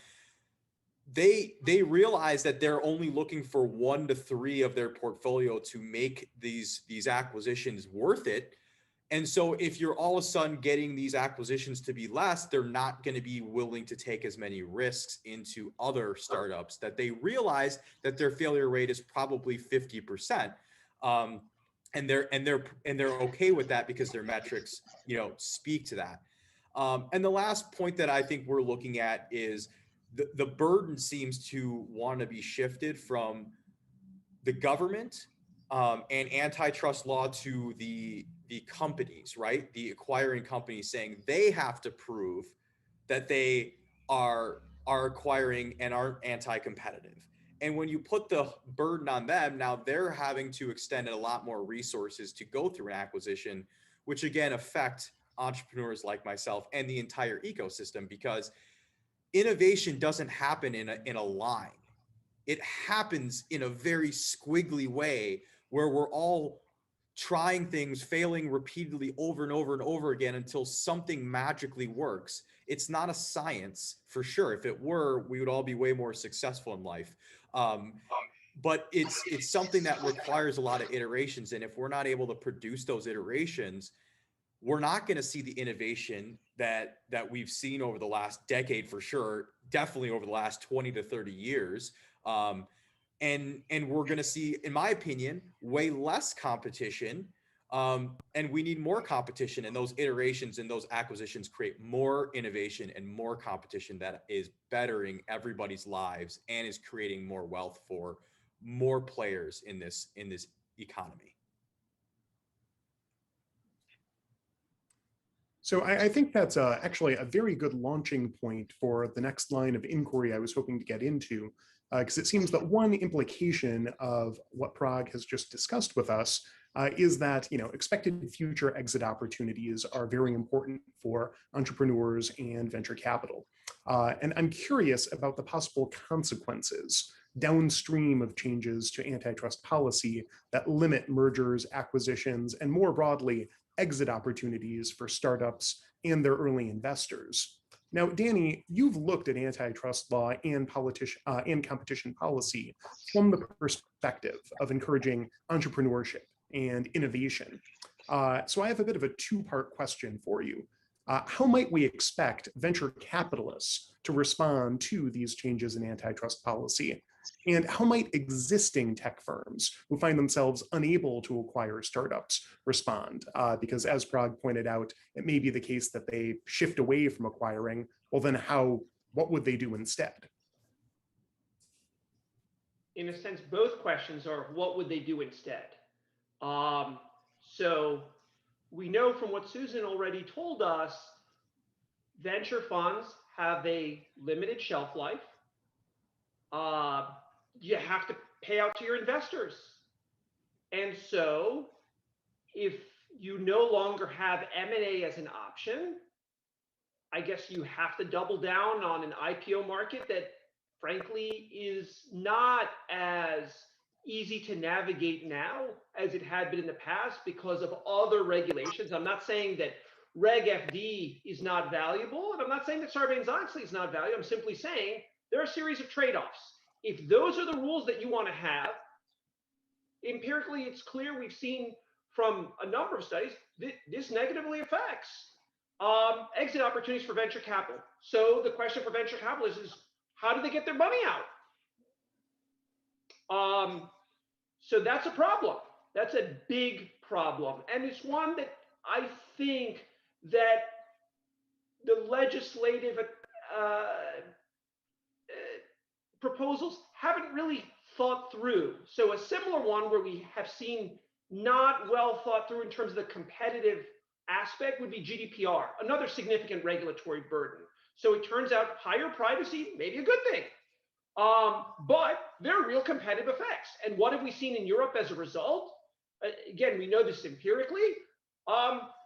They realize that they're only looking for 1 to 3 of their portfolio to make these acquisitions worth it. And so if you're all of a sudden getting these acquisitions to be less, they're not going to be willing to take as many risks into other startups that they realize that their failure rate is probably 50%. And they're okay with that because their metrics, speak to that. And the last point that I think we're looking at is the burden seems to want to be shifted from the government and antitrust law to the companies, right? The acquiring companies, saying they have to prove that they are acquiring and aren't anti-competitive. And when you put the burden on them, now they're having to extend a lot more resources to go through an acquisition, which again affect entrepreneurs like myself and the entire ecosystem, because innovation doesn't happen in a line. It happens in a very squiggly way where we're all trying things, failing repeatedly over and over and over again until something magically works. It's not a science for sure. If it were, we would all be way more successful in life. But it's something that requires a lot of iterations. And if we're not able to produce those iterations, we're not going to see the innovation that we've seen over the last decade for sure, definitely over the last 20 to 30 years. And we're going to see, in my opinion, way less competition. And we need more competition, and those iterations and those acquisitions create more innovation and more competition that is bettering everybody's lives and is creating more wealth for more players in this economy. So I think that's actually a very good launching point for the next line of inquiry I was hoping to get into. Because it seems that one implication of what Parag has just discussed with us is that expected future exit opportunities are very important for entrepreneurs and venture capital. And I'm curious about the possible consequences downstream of changes to antitrust policy that limit mergers, acquisitions, and more broadly, exit opportunities for startups and their early investors. Now, Danny, you've looked at antitrust law and competition policy from the perspective of encouraging entrepreneurship and innovation. So I have a bit of a two-part question for you. How might we expect venture capitalists to respond to these changes in antitrust policy? And how might existing tech firms who find themselves unable to acquire startups respond? Because as Parag pointed out, it may be the case that they shift away from acquiring. Well, then what would they do instead? In a sense, both questions are what would they do instead? So we know from what Susan already told us, venture funds have a limited shelf life. You have to pay out to your investors. And so if you no longer have M&A as an option, I guess you have to double down on an IPO market that frankly is not as easy to navigate now as it had been in the past because of other regulations. I'm not saying that Reg FD is not valuable, and I'm not saying that Sarbanes-Oxley is not valuable. I'm simply saying there are a series of trade-offs. If those are the rules that you want to have, empirically, it's clear we've seen from a number of studies that this negatively affects exit opportunities for venture capital. So the question for venture capitalists is, how do they get their money out? So that's a problem. That's a big problem. And it's one that I think that the legislative proposals haven't really thought through. So a similar one where we have seen not well thought through in terms of the competitive aspect would be GDPR, another significant regulatory burden. So it turns out higher privacy may be a good thing, but there are real competitive effects. And what have we seen in Europe as a result? Again, we know this empirically,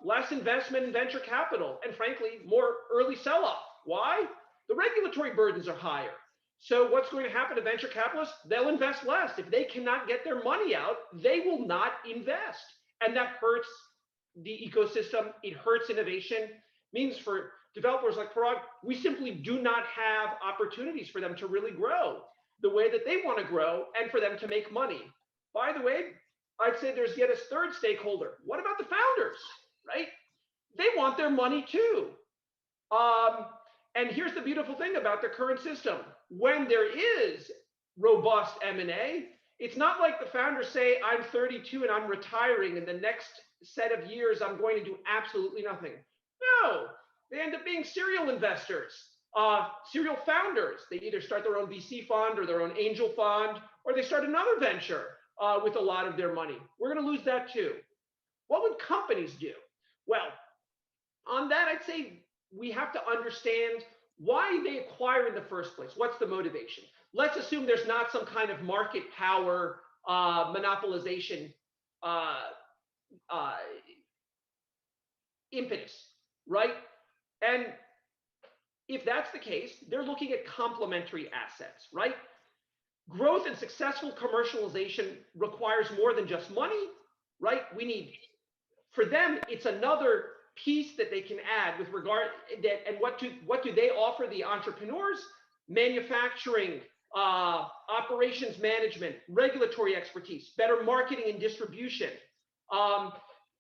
less investment in venture capital and frankly, more early sell-off. Why? The regulatory burdens are higher. So what's going to happen to venture capitalists? They'll invest less. If they cannot get their money out, they will not invest. And that hurts the ecosystem. It hurts innovation. Means for developers like Parag, we simply do not have opportunities for them to really grow the way that they want to grow and for them to make money. By the way, I'd say there's yet a third stakeholder. What about the founders, right? They want their money too. And here's the beautiful thing about the current system. When there is robust M&A, it's not like the founders say, I'm 32 and I'm retiring and the next set of years I'm going to do absolutely nothing. No, they end up being serial investors, serial founders. They either start their own VC fund or their own angel fund, or they start another venture with a lot of their money. We're going to lose that too. What would companies do? Well, on that, I'd say we have to understand why they acquire in the first place. What's the motivation? Let's assume there's not some kind of market power monopolization impetus, right? And if that's the case, they're looking at complementary assets, right? Growth and successful commercialization requires more than just money, right? We need, for them, it's another piece that they can add with regard that, and what do they offer the entrepreneurs? Manufacturing, operations management, regulatory expertise, better marketing and distribution,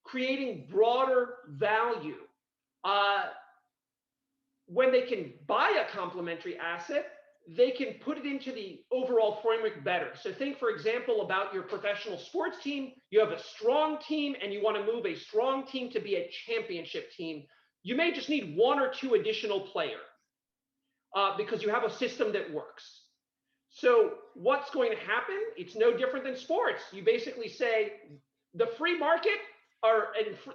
creating broader value. When they can buy a complementary asset, they can put it into the overall framework better. So think, for example, about your professional sports team. You have a strong team and you want to move a strong team to be a championship team. You may just need one or two additional players because you have a system that works. So what's going to happen? It's no different than sports. You basically say the free market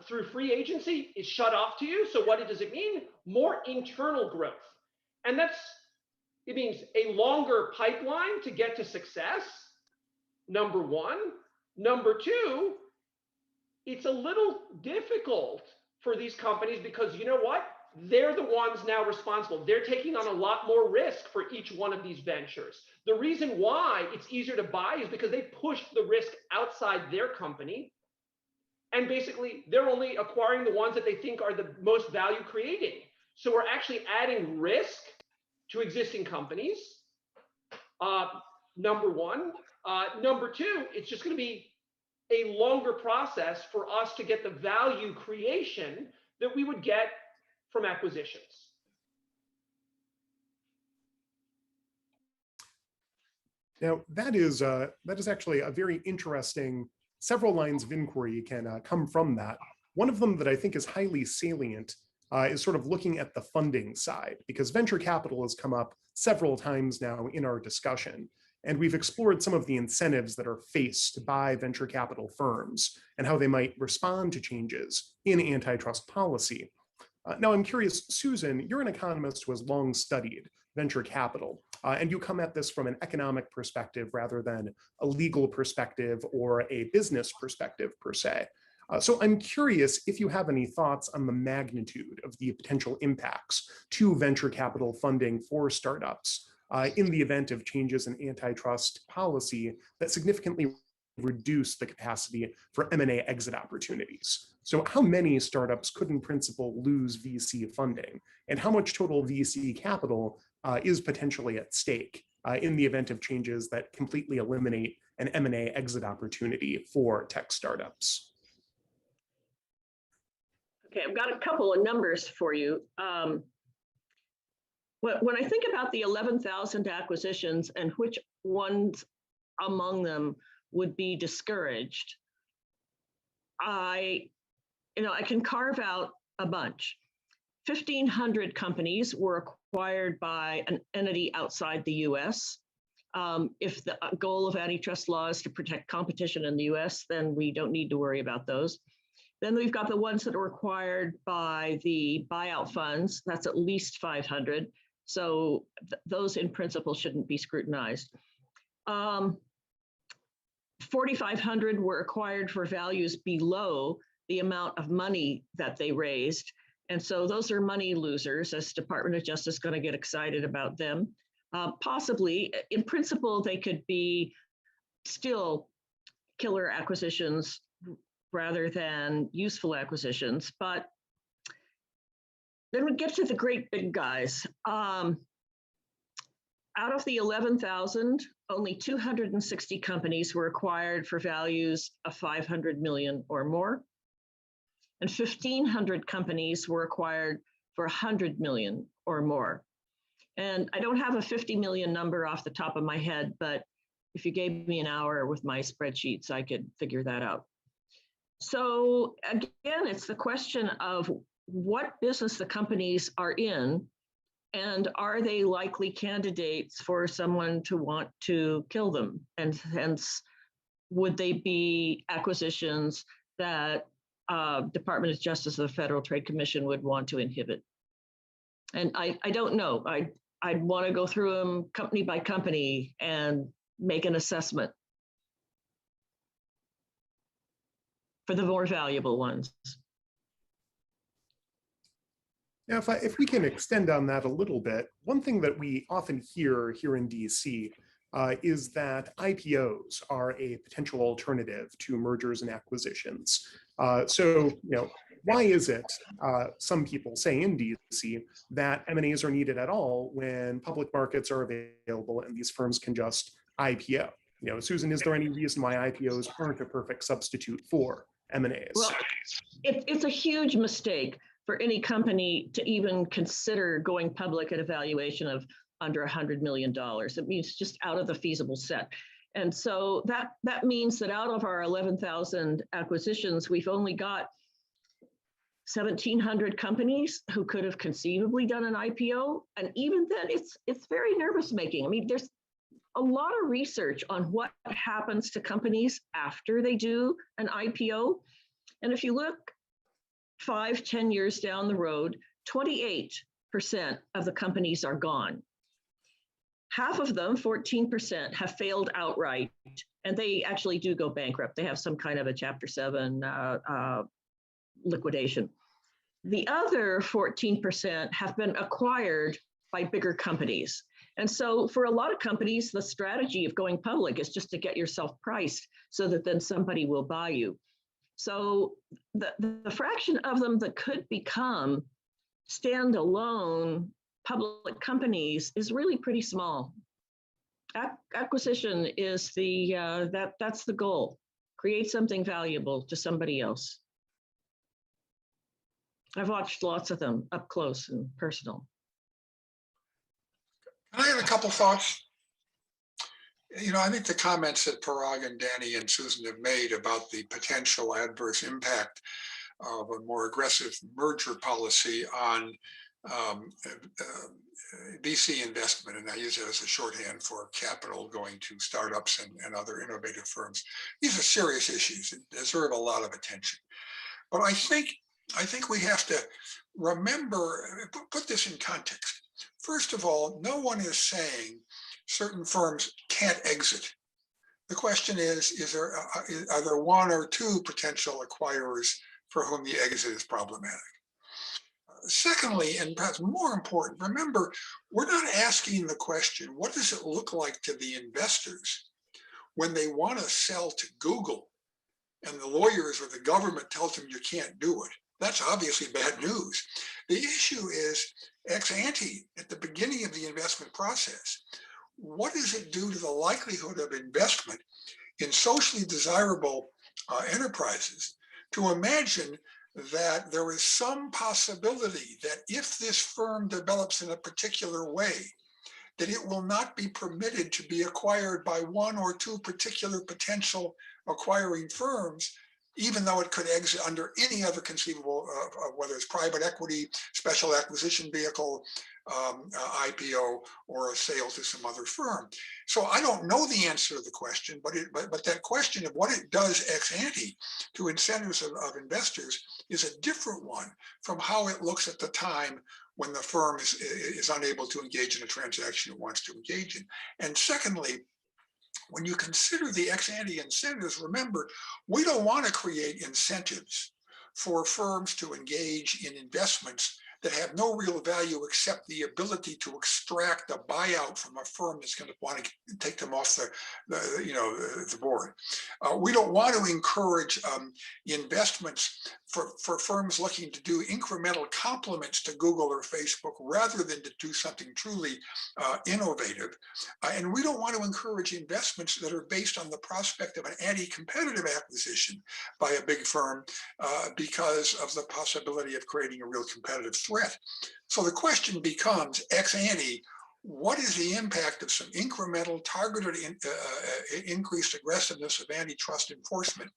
through free agency is shut off to you. So what does it mean? More internal growth. And It means a longer pipeline to get to success, number one. Number two, it's a little difficult for these companies because you know what? They're the ones now responsible. They're taking on a lot more risk for each one of these ventures. The reason why it's easier to buy is because they pushed the risk outside their company. And basically, they're only acquiring the ones that they think are the most value creating. So we're actually adding risk to existing companies, number one. Number two, it's just going to be a longer process for us to get the value creation that we would get from acquisitions. Now, that is actually a very interesting, several lines of inquiry can come from that. One of them that I think is highly salient is sort of looking at the funding side, because venture capital has come up several times now in our discussion. And we've explored some of the incentives that are faced by venture capital firms and how they might respond to changes in antitrust policy. Now, I'm curious, Susan, you're an economist who has long studied venture capital, and you come at this from an economic perspective rather than a legal perspective or a business perspective per se. So I'm curious if you have any thoughts on the magnitude of the potential impacts to venture capital funding for startups in the event of changes in antitrust policy that significantly reduce the capacity for M&A exit opportunities. So how many startups could in principle lose VC funding, and how much total VC capital is potentially at stake in the event of changes that completely eliminate an M&A exit opportunity for tech startups? Okay, I've got a couple of numbers for you. When I think about the 11,000 acquisitions and which ones among them would be discouraged, I can carve out a bunch. 1,500 companies were acquired by an entity outside the US. If the goal of antitrust law is to protect competition in the US, then we don't need to worry about those. Then we've got the ones that are acquired by the buyout funds. That's at least 500. So those in principle shouldn't be scrutinized. 4,500 were acquired for values below the amount of money that they raised. And so those are money losers. As Department of Justice going to get excited about them. Possibly, in principle, they could be still killer acquisitions rather than useful acquisitions. But then we get to the great big guys. Out of the 11,000, only 260 companies were acquired for values of 500 million or more. And 1,500 companies were acquired for 100 million or more. And I don't have a 50 million number off the top of my head, but if you gave me an hour with my spreadsheets, I could figure that out. So again, it's the question of what business the companies are in, and are they likely candidates for someone to want to kill them? And hence, would they be acquisitions that Department of Justice or the Federal Trade Commission would want to inhibit? And I don't know. I'd want to go through them company by company and make an assessment for the more valuable ones. Now, if we can extend on that a little bit, one thing that we often hear here in DC is that IPOs are a potential alternative to mergers and acquisitions. So, why is it, some people say in DC, that M&As are needed at all when public markets are available and these firms can just IPO? Susan, is there any reason why IPOs aren't a perfect substitute for M&As? Well, it's a huge mistake for any company to even consider going public at a valuation of under $100 million. It means just out of the feasible set. And so that means that out of our 11,000 acquisitions, we've only got 1,700 companies who could have conceivably done an IPO. And even then, it's very nervous making. I mean, there's a lot of research on what happens to companies after they do an IPO. And if you look 5-10 years down the road, 28% of the companies are gone. half of them, 14%, have failed outright, and they actually do go bankrupt. They have some kind of a Chapter 7 liquidation. The other 14% have been acquired by bigger companies. And so for a lot of companies, the strategy of going public is just to get yourself priced so that then somebody will buy you. So the fraction of them that could become standalone public companies is really pretty small. Acquisition is that's the goal. Create something valuable to somebody else. I've watched lots of them up close and personal. I have a couple thoughts. I think the comments that Parag and Danny and Susan have made about the potential adverse impact of a more aggressive merger policy on VC investment, and I use it as a shorthand for capital going to startups and other innovative firms. These are serious issues that deserve a lot of attention. But I think we have to remember, put this in context. First of all, no one is saying certain firms can't exit. The question is are there one or two potential acquirers for whom the exit is problematic? Secondly, and perhaps more important, remember, we're not asking the question, what does it look like to the investors when they want to sell to Google and the lawyers or the government tells them you can't do it? That's obviously bad news. The issue is ex ante at the beginning of the investment process. What does it do to the likelihood of investment in socially desirable enterprises to imagine that there is some possibility that if this firm develops in a particular way, that it will not be permitted to be acquired by one or two particular potential acquiring firms, even though it could exit under any other conceivable, whether it's private equity, special acquisition vehicle, IPO, or a sale to some other firm. So I don't know the answer to the question, but that question of what it does ex ante to incentives of investors is a different one from how it looks at the time when the firm is unable to engage in a transaction it wants to engage in. And secondly, when you consider the ex ante incentives, remember, we don't want to create incentives for firms to engage in investments that have no real value except the ability to extract a buyout from a firm that's going to want to take them off the board. We don't want to encourage investments for firms looking to do incremental complements to Google or Facebook rather than to do something truly innovative. And we don't want to encourage investments that are based on the prospect of an anti-competitive acquisition by a big firm because of the possibility of creating a real competitive threat. So the question becomes, ex ante, what is the impact of some incremental targeted increased aggressiveness of antitrust enforcement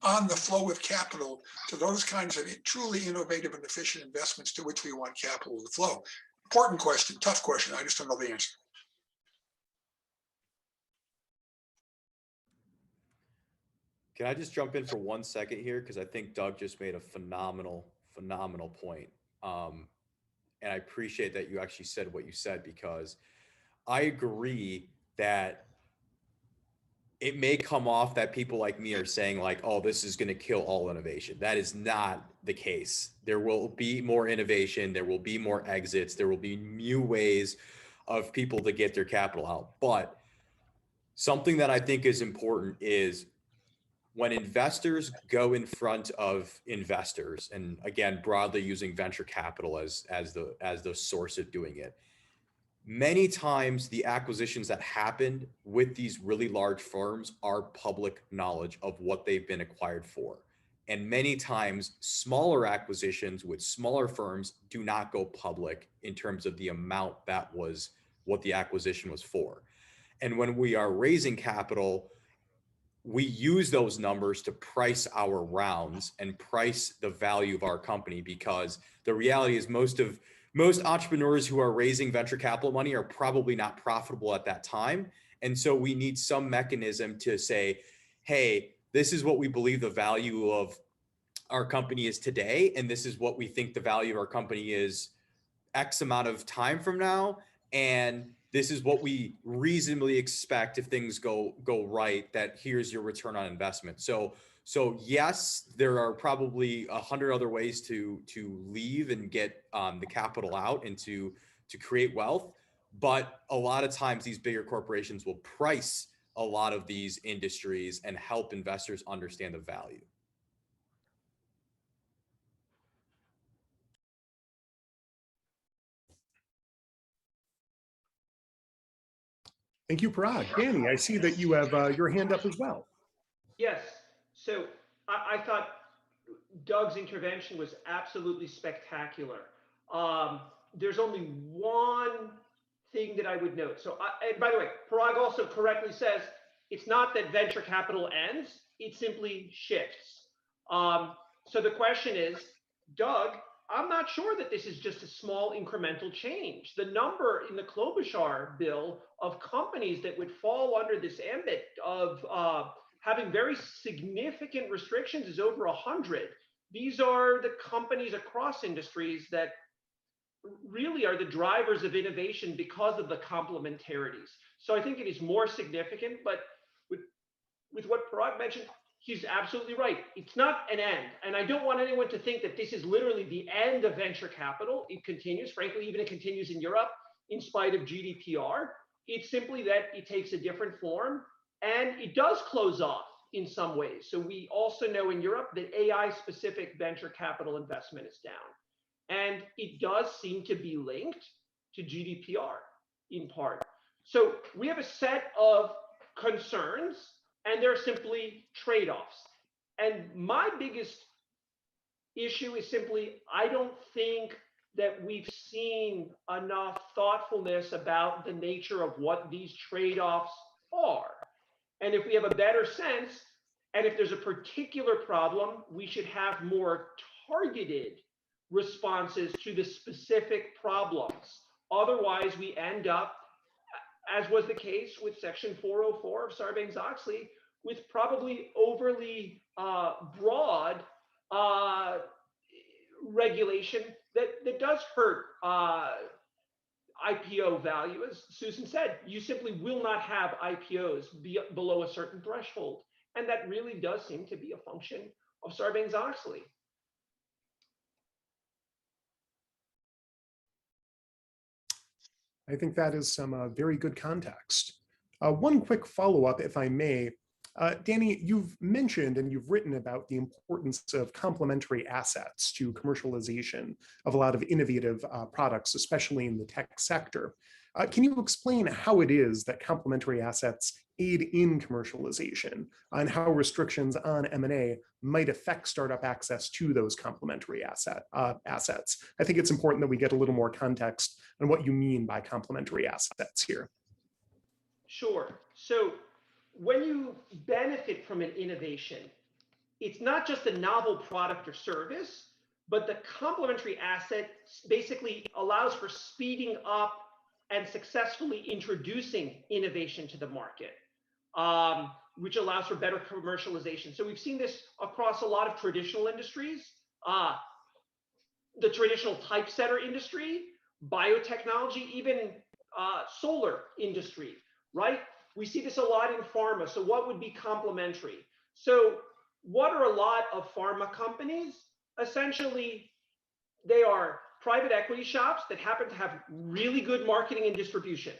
on the flow of capital to those kinds of truly innovative and efficient investments to which we want capital to flow? Important question, tough question. I just don't know the answer. Can I just jump in for 1 second here? Because I think Doug just made a phenomenal point. And I appreciate that you actually said what you said, because I agree that it may come off that people like me are saying like, oh, this is going to kill all innovation. That is not the case. There will be more innovation. There will be more exits. There will be new ways of people to get their capital out. But something that I think is important is when investors go in front of investors, and again, broadly using venture capital as the source of doing it, many times the acquisitions that happened with these really large firms are public knowledge of what they've been acquired for. And many times smaller acquisitions with smaller firms do not go public in terms of the amount that was what the acquisition was for. And when we are raising capital, we use those numbers to price our rounds and price the value of our company, because the reality is most entrepreneurs who are raising venture capital money are probably not profitable at that time. And so we need some mechanism to say, hey, this is what we believe the value of our company is today, and this is what we think the value of our company is X amount of time from now. And this is what we reasonably expect if things go right, that here's your return on investment. So yes, there are probably 100 other ways to leave and get the capital out and to create wealth. But a lot of times these bigger corporations will price a lot of these industries and help investors understand the value. Thank you, Parag. Danny, I see that you have your hand up as well. Yes. So I thought Doug's intervention was absolutely spectacular. There's only one thing that I would note. So, and by the way, Parag also correctly says it's not that venture capital ends, it simply shifts. So the question is, Doug, I'm not sure that this is just a small incremental change. The number in the Klobuchar bill of companies that would fall under this ambit of having very significant restrictions is over 100. These are the companies across industries that really are the drivers of innovation because of the complementarities. So I think it is more significant, but with what Parag mentioned, he's absolutely right. It's not an end. And I don't want anyone to think that this is literally the end of venture capital. It continues, frankly, even it continues in Europe in spite of GDPR. It's simply that it takes a different form and it does close off in some ways. So we also know in Europe that AI-specific venture capital investment is down. And it does seem to be linked to GDPR in part. So we have a set of concerns and they're simply trade-offs. And my biggest issue is simply, I don't think that we've seen enough thoughtfulness about the nature of what these trade-offs are. And if we have a better sense, and if there's a particular problem, we should have more targeted responses to the specific problems. Otherwise, we end up, as was the case with Section 404 of Sarbanes-Oxley, with probably overly broad regulation that does hurt IPO value. As Susan said, you simply will not have IPOs below a certain threshold. And that really does seem to be a function of Sarbanes-Oxley. I think that is some very good context. One quick follow-up, if I may. Danny, you've mentioned and you've written about the importance of complementary assets to commercialization of a lot of innovative products, especially in the tech sector. Can you explain how it is that complementary assets aid in commercialization and how restrictions on M&A might affect startup access to those complementary assets? I think it's important that we get a little more context on what you mean by complementary assets here. Sure. So when you benefit from an innovation, it's not just a novel product or service, but the complementary asset basically allows for speeding up and successfully introducing innovation to the market, which allows for better commercialization. So we've seen this across a lot of traditional industries, the traditional typesetter industry, biotechnology, even solar industry, right? We see this a lot in pharma. So what would be complementary? So what are a lot of pharma companies? Essentially, they are private equity shops that happen to have really good marketing and distribution.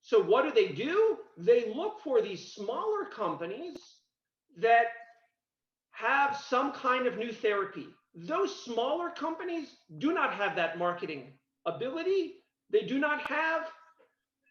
So what do? They look for these smaller companies that have some kind of new therapy. Those smaller companies do not have that marketing ability. They do not have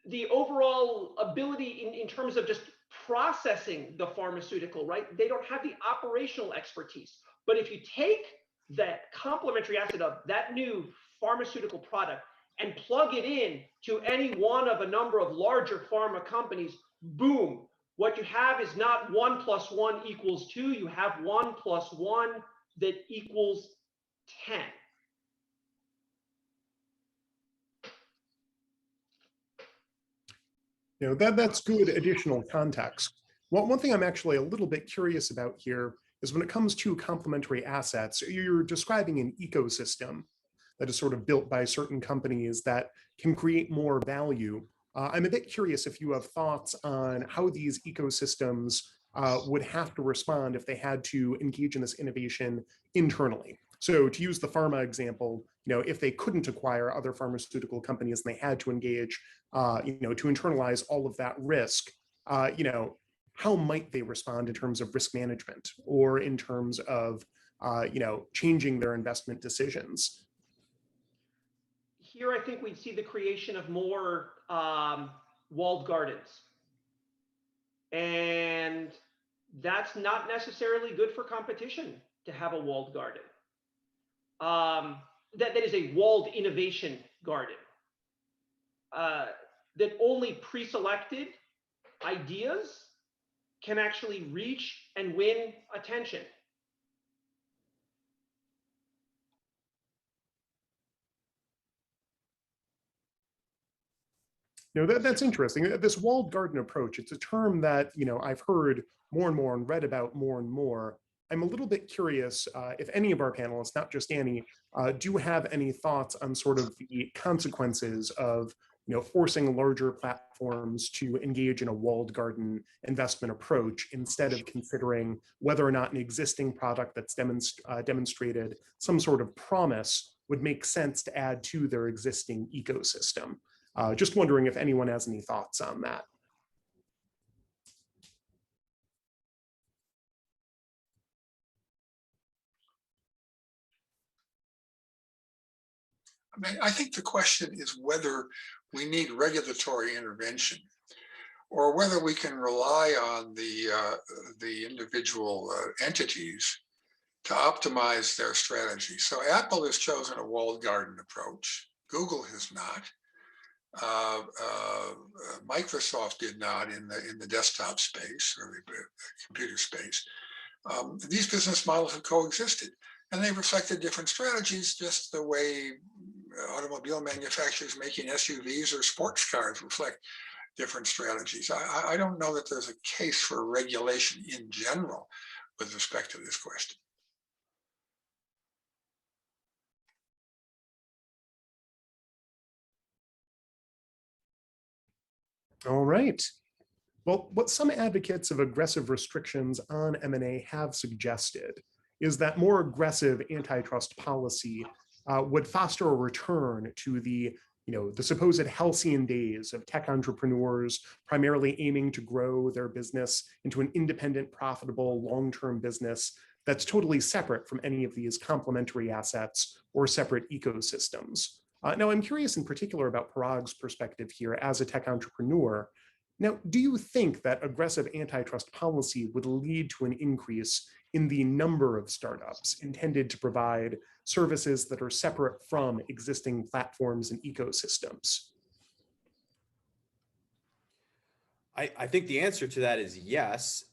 the overall ability in terms of just processing the pharmaceutical, right? They don't have the operational expertise. But if you take that complementary asset of that new pharmaceutical product and plug it in to any one of a number of larger pharma companies, boom, what you have is not 1 + 1 = 2, you have 1 + 1 that equals 10. You know, that's good additional context. One thing I'm actually a little bit curious about here is when it comes to complementary assets, you're describing an ecosystem. that is sort of built by certain companies that can create more value. I'm a bit curious if you have thoughts on how these ecosystems would have to respond if they had to engage in this innovation internally. So to use the pharma example, if they couldn't acquire other pharmaceutical companies and they had to engage, to internalize all of that risk, how might they respond in terms of risk management or in terms of, changing their investment decisions? Here, I think we'd see the creation of more walled gardens. And that's not necessarily good for competition to have a walled garden. That is a walled innovation garden. That only pre-selected ideas can actually reach and win attention. That's interesting. This walled garden approach, it's a term that, I've heard more and more and read about more and more. I'm a little bit curious if any of our panelists, not just Annie, do have any thoughts on sort of the consequences of, forcing larger platforms to engage in a walled garden investment approach instead of considering whether or not an existing product that's demonstrated some sort of promise would make sense to add to their existing ecosystem. Just wondering if anyone has any thoughts on that. I think the question is whether we need regulatory intervention or whether we can rely on the individual entities to optimize their strategy. So Apple has chosen a walled garden approach. Google has not. Microsoft did not in the desktop space or the computer space. These business models have coexisted, and they reflected different strategies, just the way automobile manufacturers making SUVs or sports cars reflect different strategies. I don't know that there's a case for regulation in general with respect to this question. All right. Well, what some advocates of aggressive restrictions on M&A have suggested is that more aggressive antitrust policy would foster a return to the supposed halcyon days of tech entrepreneurs primarily aiming to grow their business into an independent, profitable, long-term business that's totally separate from any of these complementary assets or separate ecosystems. Now, I'm curious in particular about Parag's perspective here as a tech entrepreneur. Now, do you think that aggressive antitrust policy would lead to an increase in the number of startups intended to provide services that are separate from existing platforms and ecosystems? I think the answer to that is yes.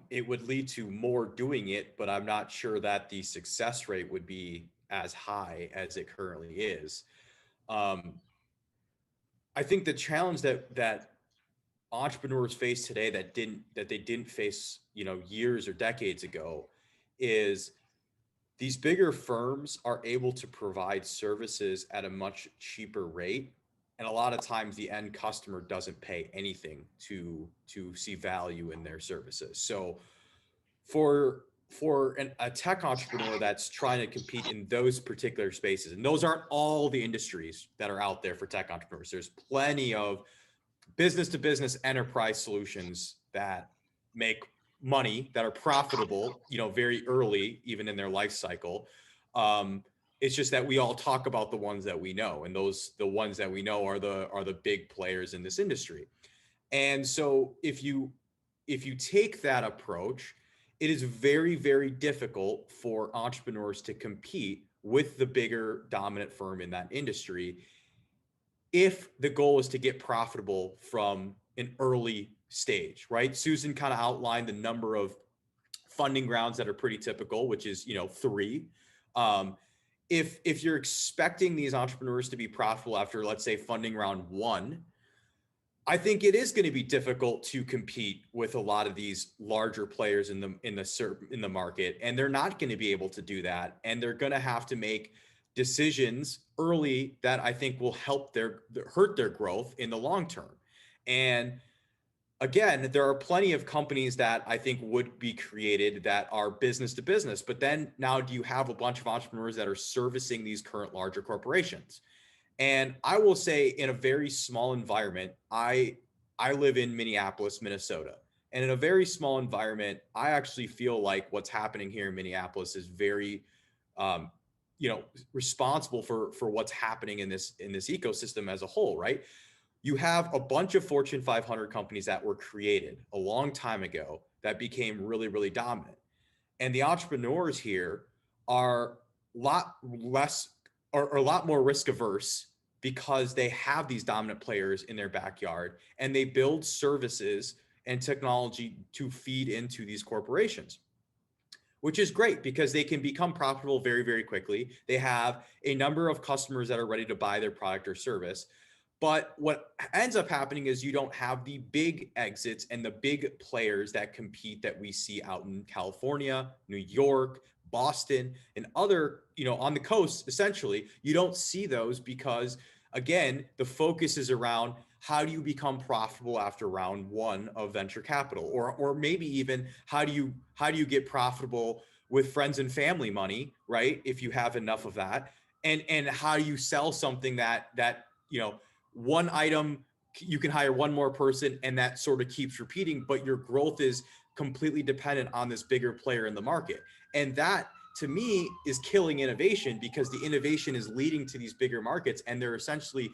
It would lead to more doing it, but I'm not sure that the success rate would be as high as it currently is. I think the challenge that entrepreneurs face today that they didn't face, years or decades ago is these bigger firms are able to provide services at a much cheaper rate. And a lot of times the end customer doesn't pay anything to see value in their services. So for a tech entrepreneur that's trying to compete in those particular spaces, and those aren't all the industries that are out there for tech entrepreneurs. There's plenty of business to business enterprise solutions that make money, that are profitable, very early, even in their life cycle. It's just that we all talk about the ones that we know, and the ones that we know are the big players in this industry. And so if you take that approach, it is very, very difficult for entrepreneurs to compete with the bigger dominant firm in that industry if the goal is to get profitable from an early stage, right? Susan kind of outlined the number of funding rounds that are pretty typical, which is 3. If you're expecting these entrepreneurs to be profitable after, let's say, funding round 1, I think it is going to be difficult to compete with a lot of these larger players in the market, and they're not going to be able to do that, and they're going to have to make decisions early that I think will help hurt their growth in the long term. And again, there are plenty of companies that I think would be created that are business to business, but then now do you have a bunch of entrepreneurs that are servicing these current larger corporations? And I will say, in a very small environment, I live in Minneapolis, Minnesota. And in a very small environment, I actually feel like what's happening here in Minneapolis is very, responsible for what's happening in this ecosystem as a whole, right? You have a bunch of Fortune 500 companies that were created a long time ago that became really, really dominant. And the entrepreneurs here are a lot more risk averse because they have these dominant players in their backyard, and they build services and technology to feed into these corporations, which is great because they can become profitable very, very quickly. They have a number of customers that are ready to buy their product or service. But what ends up happening is you don't have the big exits and the big players that compete that we see out in California, New York, Boston, and other, on the coast. Essentially, you don't see those because, again, the focus is around how do you become profitable after round one of venture capital, or maybe even how do you get profitable with friends and family money, right? If you have enough of that, and how do you sell something that one item, you can hire one more person and that sort of keeps repeating, but your growth is completely dependent on this bigger player in the market. And that, to me, is killing innovation because the innovation is leading to these bigger markets, and they're essentially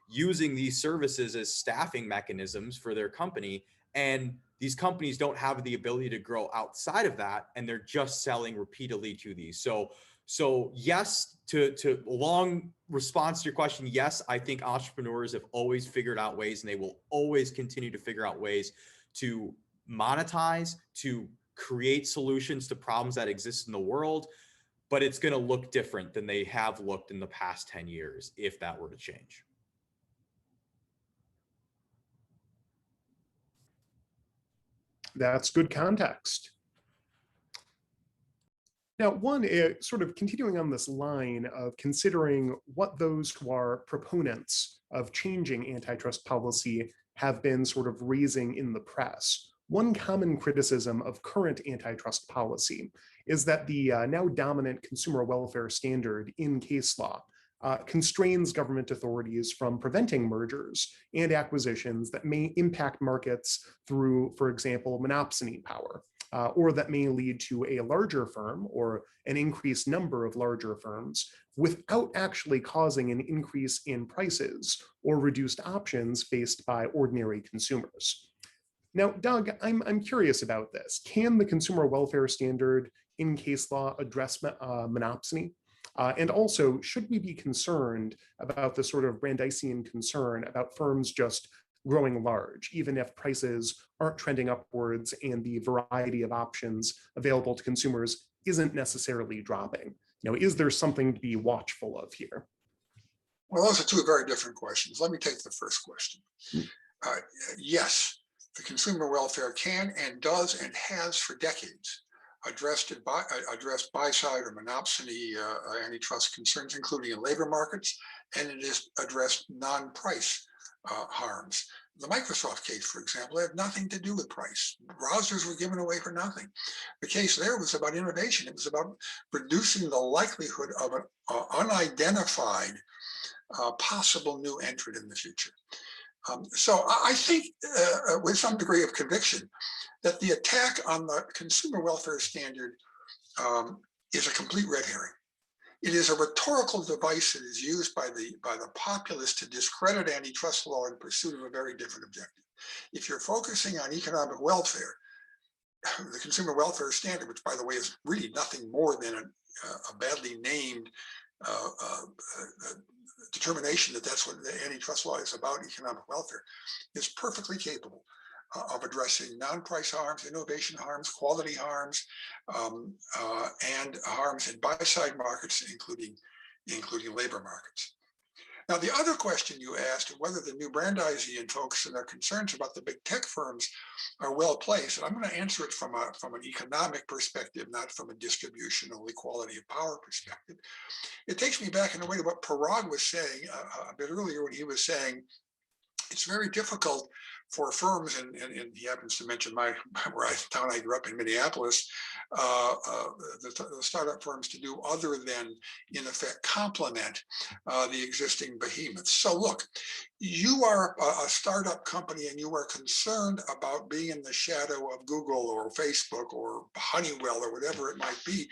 using these services as staffing mechanisms for their company. And these companies don't have the ability to grow outside of that, and they're just selling repeatedly to these. So yes, to long response to your question, yes, I think entrepreneurs have always figured out ways, and they will always continue to figure out ways to monetize, to create solutions to problems that exist in the world, but it's going to look different than they have looked in the past 10 years if that were to change. That's good context. Now, one, sort of continuing on this line of considering what those who are proponents of changing antitrust policy have been sort of raising in the press. One common criticism of current antitrust policy is that the now dominant consumer welfare standard in case law constrains government authorities from preventing mergers and acquisitions that may impact markets through, for example, monopsony power. Or that may lead to a larger firm or an increased number of larger firms without actually causing an increase in prices or reduced options faced by ordinary consumers. Now, Doug, I'm curious about this. Can the consumer welfare standard in case law address monopsony? And also, should we be concerned about the sort of Brandeisian concern about firms just growing large, even if prices aren't trending upwards and the variety of options available to consumers isn't necessarily dropping? Is there something to be watchful of here? Well, those are two very different questions. Let me take the first question. Yes, the consumer welfare can and does and has for decades addressed buy-side or monopsony antitrust concerns, including in labor markets, and it has addressed non-price harms. The Microsoft case, for example, had nothing to do with price. Browsers were given away for nothing. The case there was about innovation. It was about reducing the likelihood of an unidentified possible new entrant in the future. So I think with some degree of conviction that the attack on the consumer welfare standard is a complete red herring. It is a rhetorical device that is used by the populace to discredit antitrust law in pursuit of a very different objective. If you're focusing on economic welfare, the consumer welfare standard, which by the way is really nothing more than a badly named determination that that's what the antitrust law is about, economic welfare, is perfectly capable of addressing non-price harms, innovation harms, quality harms, and harms in buy-side markets, including labor markets. Now, the other question you asked, whether the new Brandeisian folks and their concerns about the big tech firms are well placed, and I'm going to answer it from an economic perspective, not from a distributional equality of power perspective. It takes me back in a way to what Parag was saying a bit earlier when he was saying it's very difficult for firms, and he happens to mention town I grew up in, Minneapolis, the startup firms to do other than, in effect, complement the existing behemoths. So look, you are a startup company and you are concerned about being in the shadow of Google or Facebook or Honeywell or whatever it might be.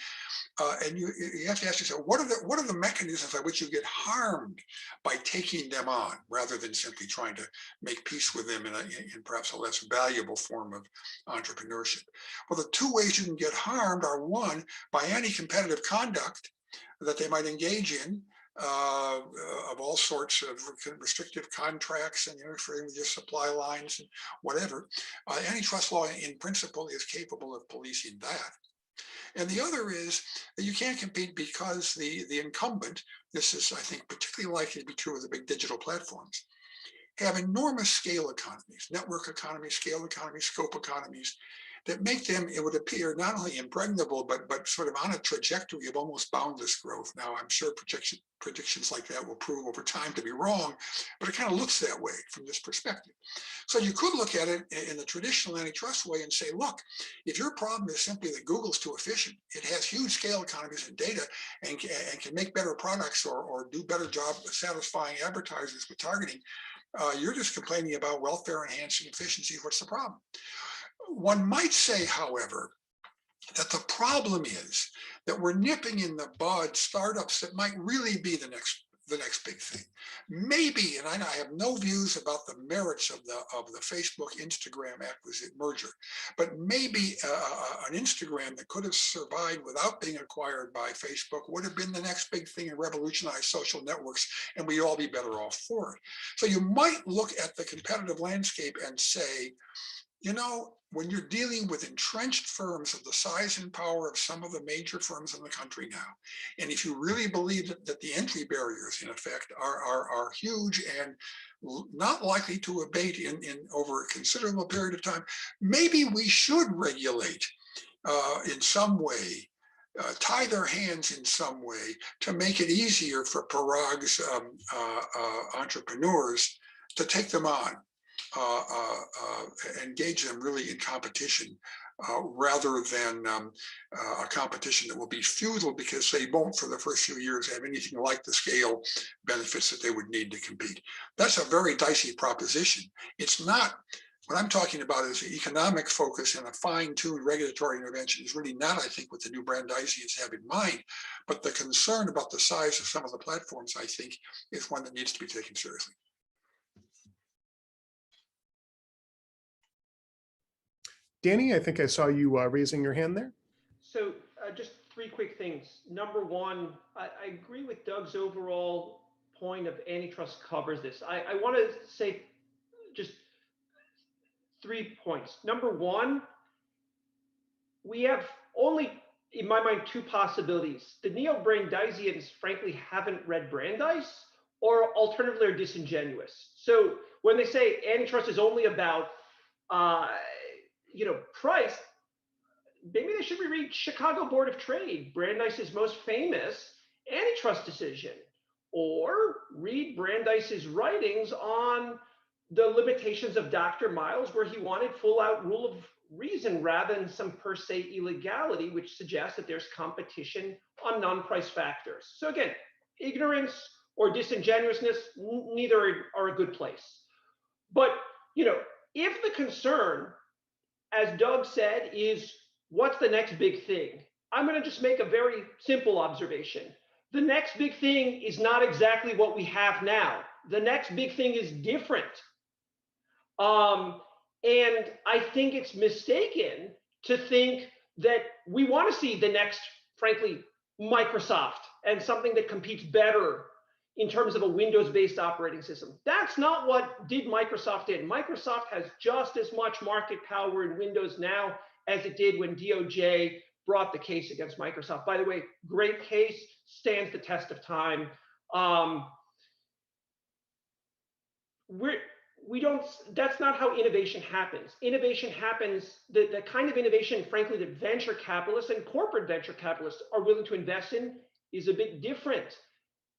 And you have to ask yourself, what are the mechanisms by which you get harmed by taking them on, rather than simply trying to make peace with them in perhaps a less valuable form of entrepreneurship? Well, the two ways you can get harmed are, one, by anti-competitive conduct that they might engage in, of all sorts of restrictive contracts and interfering with your supply lines and whatever. Antitrust law in principle is capable of policing that. And the other is that you can't compete because the incumbent, this is, I think, particularly likely to be true of the big digital platforms, have enormous scale economies, network economies, scale economies, scope economies, that make them, it would appear, not only impregnable, but sort of on a trajectory of almost boundless growth. Now, I'm sure predictions like that will prove over time to be wrong, but it kind of looks that way from this perspective. So you could look at it in the traditional antitrust way and say, look, if your problem is simply that Google's too efficient, it has huge scale economies and data and can make better products or do better job satisfying advertisers with targeting, you're just complaining about welfare enhancing efficiency. What's the problem? One might say, however, that the problem is that we're nipping in the bud startups that might really be the next big thing. Maybe, and I have no views about the merits of the Facebook Instagram merger, but maybe an Instagram that could have survived without being acquired by Facebook would have been the next big thing and revolutionized social networks, and we'd all be better off for it. So you might look at the competitive landscape and say, you know, when you're dealing with entrenched firms of the size and power of some of the major firms in the country now, and if you really believe that the entry barriers, in effect, are huge and not likely to abate in over a considerable period of time, maybe we should regulate in some way, tie their hands in some way to make it easier for Parag's entrepreneurs to take them on. Engage them really in competition rather than a competition that will be futile because they won't for the first few years have anything like the scale benefits that they would need to compete. That's a very dicey proposition. It's not, what I'm talking about is the economic focus and a fine-tuned regulatory intervention is really not, I think, what the new Brandeisians have in mind, but the concern about the size of some of the platforms, I think, is one that needs to be taken seriously. Danny, I think I saw you raising your hand there. So just three quick things. Number one, I agree with Doug's overall point of antitrust covers this. I want to say just 3 points. Number one, we have only, in my mind, two possibilities. The neo-Brandeisians, frankly, haven't read Brandeis, or alternatively are disingenuous. So when they say antitrust is only about price, maybe they should reread Chicago Board of Trade, Brandeis's most famous antitrust decision, or read Brandeis's writings on the limitations of Dr. Miles, where he wanted full-out rule of reason rather than some per se illegality, which suggests that there's competition on non-price factors. So again, ignorance or disingenuousness, neither are a good place. But if the concern, as Doug said, is what's the next big thing? I'm going to just make a very simple observation. The next big thing is not exactly what we have now. The next big thing is different. And I think it's mistaken to think that we want to see the next, frankly, Microsoft and something that competes better in terms of a Windows-based operating system. That's not what Microsoft did. Microsoft has just as much market power in Windows now as it did when DOJ brought the case against Microsoft. By the way, great case, stands the test of time. we don't, that's not how innovation happens. Innovation happens, the kind of innovation, frankly, that venture capitalists and corporate venture capitalists are willing to invest in is a bit different.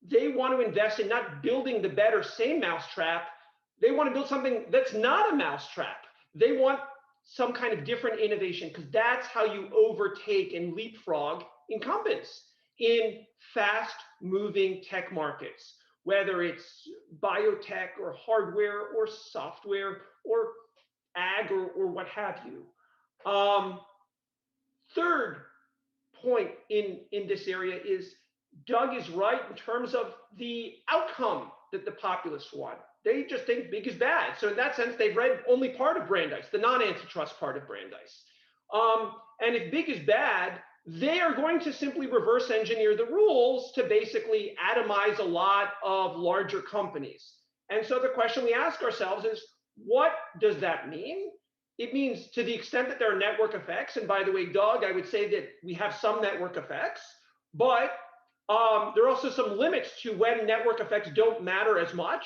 They want to invest in not building the better same mousetrap. They want to build something that's not a mousetrap. They want some kind of different innovation, because that's how you overtake and leapfrog incumbents in fast moving tech markets, whether it's biotech or hardware or software or ag or what have you. Third point in this area is Doug is right in terms of the outcome that the populists want. They just think big is bad. So in that sense, they've read only part of Brandeis, the non-antitrust part of Brandeis. And if big is bad, they are going to simply reverse engineer the rules to basically atomize a lot of larger companies. And so the question we ask ourselves is, what does that mean? It means, to the extent that there are network effects, and by the way, Doug, I would say that we have some network effects, but there are also some limits to when network effects don't matter as much.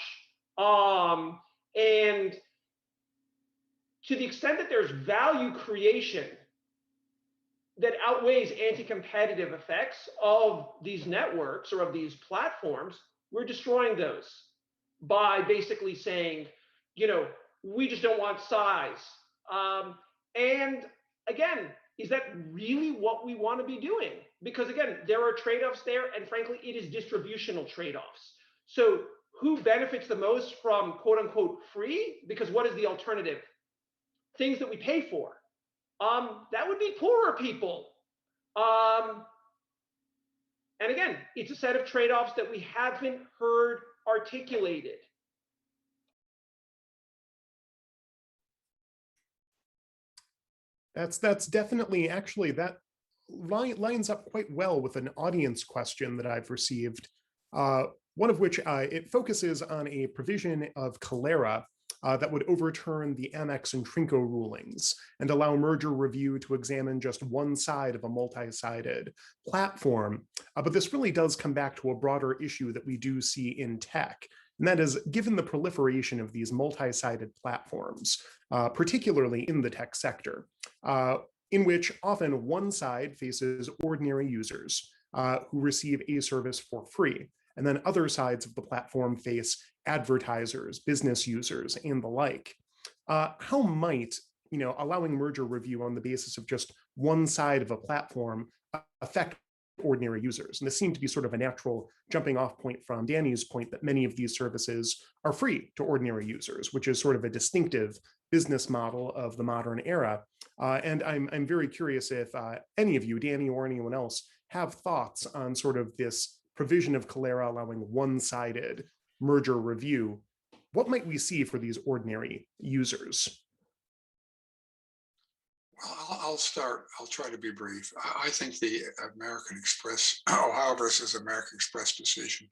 And to the extent that there's value creation that outweighs anti-competitive effects of these networks or of these platforms, we're destroying those by basically saying, we just don't want size. And again, is that really what we want to be doing? Because again, there are trade-offs there, and frankly, it is distributional trade-offs. So who benefits the most from quote unquote free? Because what is the alternative? Things that we pay for. That would be poorer people. And again, it's a set of trade-offs that we haven't heard articulated. That's definitely, actually, that lines up quite well with an audience question that I've received, one of which it focuses on a provision of Calera that would overturn the Amex and Trinco rulings and allow merger review to examine just one side of a multi-sided platform. But this really does come back to a broader issue that we do see in tech. And that is, given the proliferation of these multi-sided platforms, particularly in the tech sector, in which often one side faces ordinary users who receive a service for free, and then other sides of the platform face advertisers, business users, and the like. How might allowing merger review on the basis of just one side of a platform affect ordinary users? And this seemed to be sort of a natural jumping off point from Danny's point that many of these services are free to ordinary users, which is sort of a distinctive business model of the modern era. And I'm very curious if any of you, Danny or anyone else, have thoughts on sort of this provision of Calera allowing one-sided merger review. What might we see for these ordinary users? Well, I'll start. I'll try to be brief. I think the American Express, Ohio versus American Express decision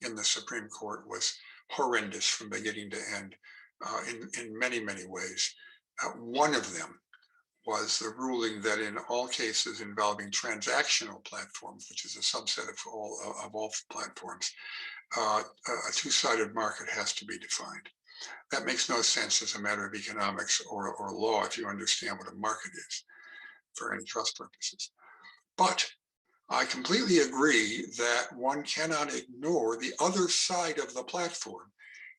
in the Supreme Court was horrendous from beginning to end in many, many ways. One of them was the ruling that in all cases involving transactional platforms, which is a subset of all platforms, a two-sided market has to be defined. That makes no sense as a matter of economics or law if you understand what a market is for antitrust purposes. But I completely agree that one cannot ignore the other side of the platform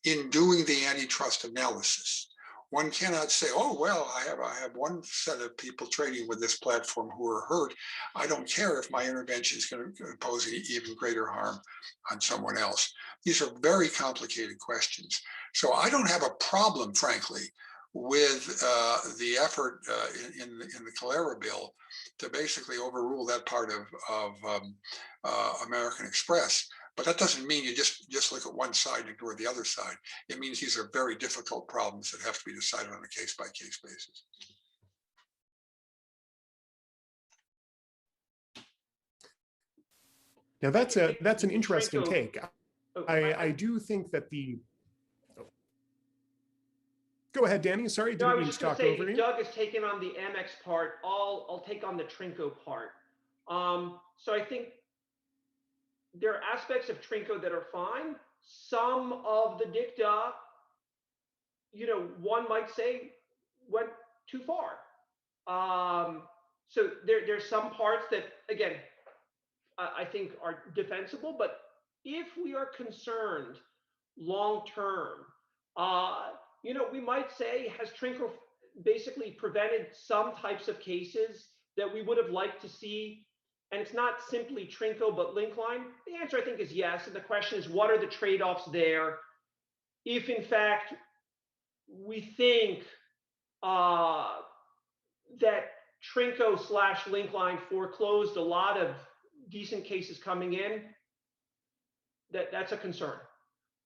in doing the antitrust analysis. One cannot say, oh, well, I have one set of people trading with this platform who are hurt. I don't care if my intervention is going to impose even greater harm on someone else. These are very complicated questions. So I don't have a problem, frankly, with the effort in the Calera bill to basically overrule that part of American Express. But that doesn't mean you just look at one side and ignore the other side. It means these are very difficult problems that have to be decided on a case-by-case basis. Now that's an interesting take. I do think that the. Go ahead, Danny. Sorry, didn't mean to talk over you. Doug has taken on the Amex part. I'll take on the Trinco part. So I think there are aspects of Trinco that are fine. Some of the dicta one might say went too far. So there's some parts that, again, I think are defensible, but if we are concerned long-term, we might say, has Trinco basically prevented some types of cases that we would have liked to see? And it's not simply Trinco, but Linkline. The answer, I think, is yes. And the question is, what are the trade-offs there? If, in fact, we think that Trinco/Linkline foreclosed a lot of decent cases coming in, that's a concern.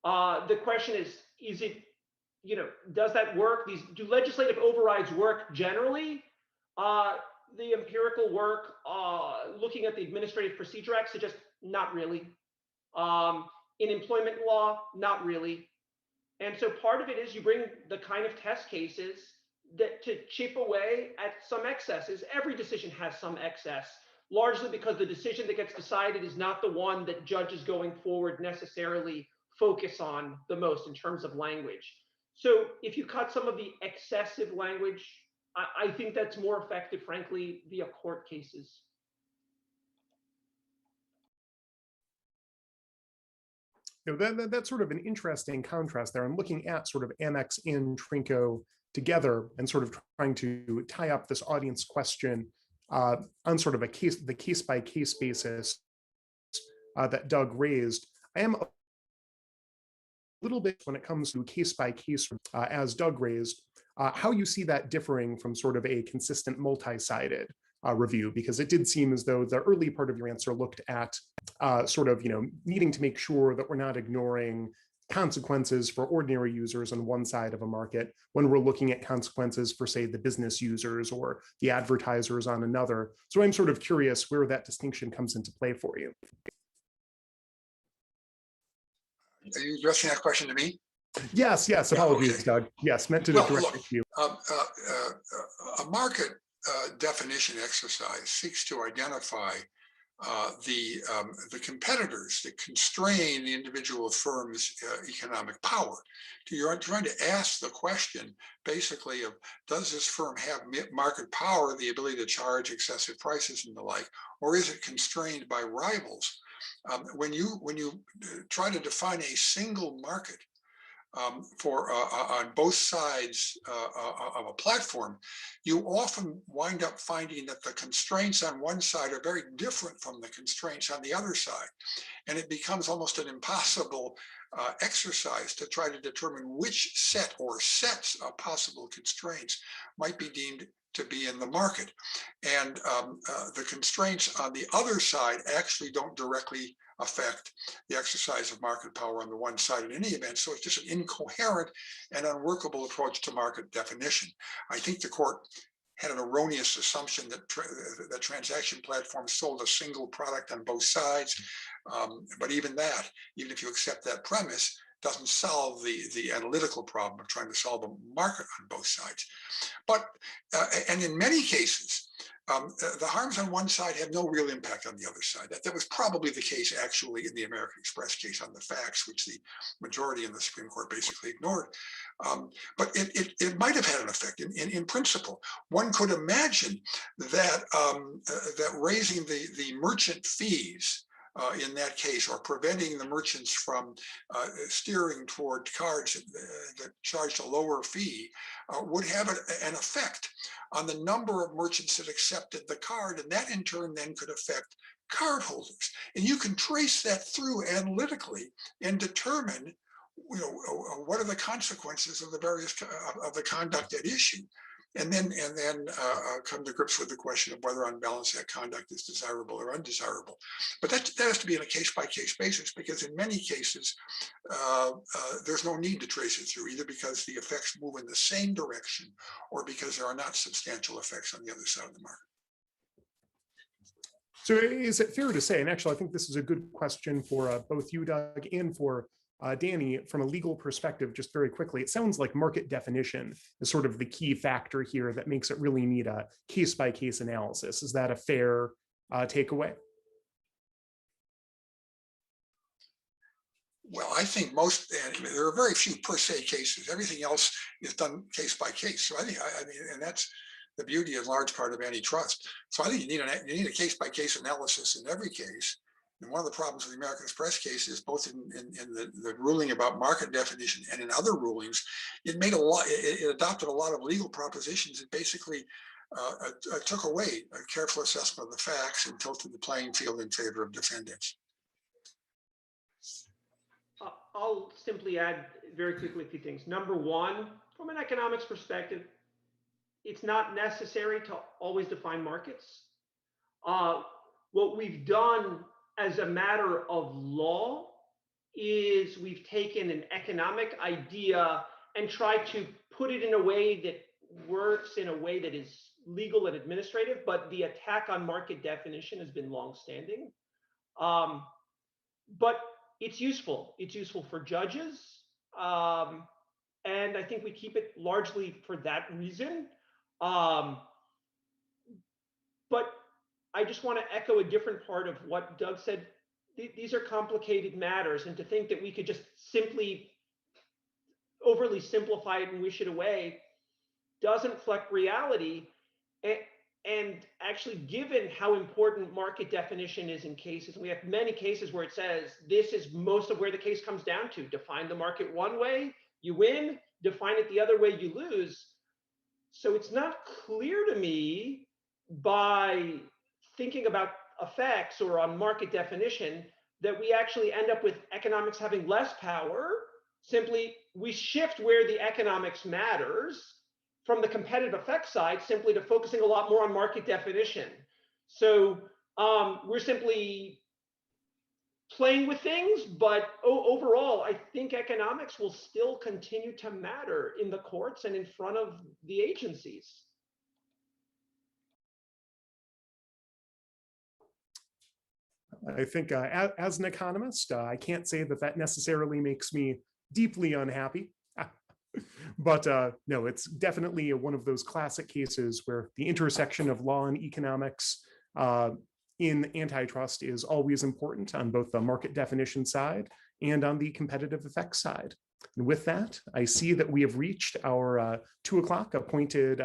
The question is it, does that work? Do legislative overrides work generally? The empirical work looking at the Administrative Procedure Act suggests not really. In employment law, not really. And so part of it is you bring the kind of test cases that to chip away at some excesses. Every decision has some excess, largely because the decision that gets decided is not the one that judges going forward necessarily focus on the most in terms of language. So if you cut some of the excessive language, I think that's more effective, frankly, via court cases. That's sort of an interesting contrast there. I'm looking at sort of Amex and Trinco together and sort of trying to tie up this audience question on sort of the case by case basis that Doug raised. I am a little bit when it comes to case by case, as Doug raised, how you see that differing from sort of a consistent multi-sided review, because it did seem as though the early part of your answer looked at sort of, needing to make sure that we're not ignoring consequences for ordinary users on one side of a market when we're looking at consequences for, say, the business users or the advertisers on another. So I'm sort of curious where that distinction comes into play for you. Are you addressing that question to me? Yes. Apologies, okay. Doug. Yes, meant to direct it to you. A market definition exercise seeks to identify the competitors that constrain the individual firm's economic power. You're trying to ask the question, basically, of does this firm have market power, the ability to charge excessive prices and the like, or is it constrained by rivals? When you try to define a single market on both sides of a platform, you often wind up finding that the constraints on one side are very different from the constraints on the other side. And it becomes almost an impossible exercise to try to determine which set or sets of possible constraints might be deemed to be in the market. And the constraints on the other side actually don't directly affect the exercise of market power on the one side in any event. So it's just an incoherent and unworkable approach to market definition. I think the court had an erroneous assumption that the transaction platform sold a single product on both sides. But even if you accept that premise, doesn't solve the analytical problem of trying to solve a market on both sides. But, and in many cases, the harms on one side have no real impact on the other side. That was probably the case actually in the American Express case on the facts, which the majority in the Supreme Court basically ignored. But it might have had an effect. In principle, one could imagine that that raising the merchant fees in that case, or preventing the merchants from steering toward cards that charged a lower fee, would have an effect on the number of merchants that accepted the card, and that in turn then could affect cardholders. And you can trace that through analytically and determine, what are the consequences of the various of the conduct at issue. And then come to grips with the question of whether on balance that conduct is desirable or undesirable. But that has to be on a case-by-case basis, because in many cases, there's no need to trace it through, either because the effects move in the same direction or because there are not substantial effects on the other side of the market. So is it fair to say, and actually I think this is a good question for both you, Doug, and for Danny, from a legal perspective, just very quickly, it sounds like market definition is sort of the key factor here that makes it really need a case-by-case analysis. Is that a fair takeaway? Well, I think most, and there are very few per se cases. Everything else is done case by case. So I think, I mean, and that's the beauty in large part of antitrust. So I think you need a case by case analysis in every case. And one of the problems with the American Express case is both in the ruling about market definition and in other rulings, it adopted a lot of legal propositions that basically took away a careful assessment of the facts and tilted the playing field in favor of defendants. I'll simply add very quickly a few things. Number one, from an economics perspective, it's not necessary to always define markets. What we've done as a matter of law is we've taken an economic idea and tried to put it in a way that works in a way that is legal and administrative, but the attack on market definition has been longstanding. But it's useful. It's useful for judges. And I think we keep it largely for that reason. But I just want to echo a different part of what Doug said. These are complicated matters, and to think that we could just simply overly simplify it and wish it away doesn't reflect reality. And actually, given how important market definition is in cases, we have many cases where it says this is most of where the case comes down to. Define the market one way, you win. Define it the other way, you lose. So it's not clear to me, by thinking about effects or on market definition, that we actually end up with economics having less power. Simply, we shift where the economics matters from the competitive effects side simply to focusing a lot more on market definition. So we're simply playing with things, but overall, I think economics will still continue to matter in the courts and in front of the agencies. I think as an economist, I can't say that that necessarily makes me deeply unhappy. But no, it's definitely one of those classic cases where the intersection of law and economics in antitrust is always important on both the market definition side and on the competitive effects side. And with that, I see that we have reached our 2 o'clock appointed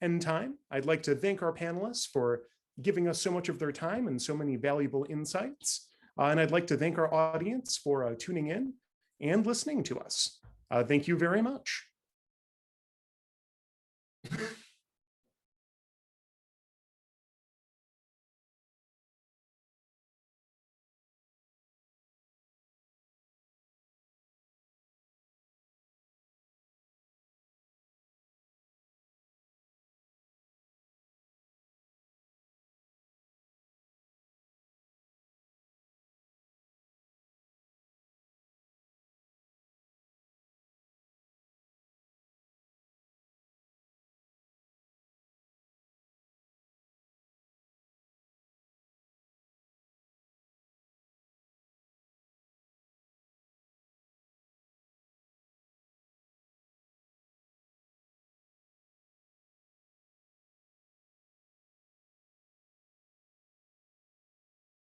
end time. I'd like to thank our panelists for giving us so much of their time and so many valuable insights. And I'd like to thank our audience for tuning in and listening to us. Thank you very much.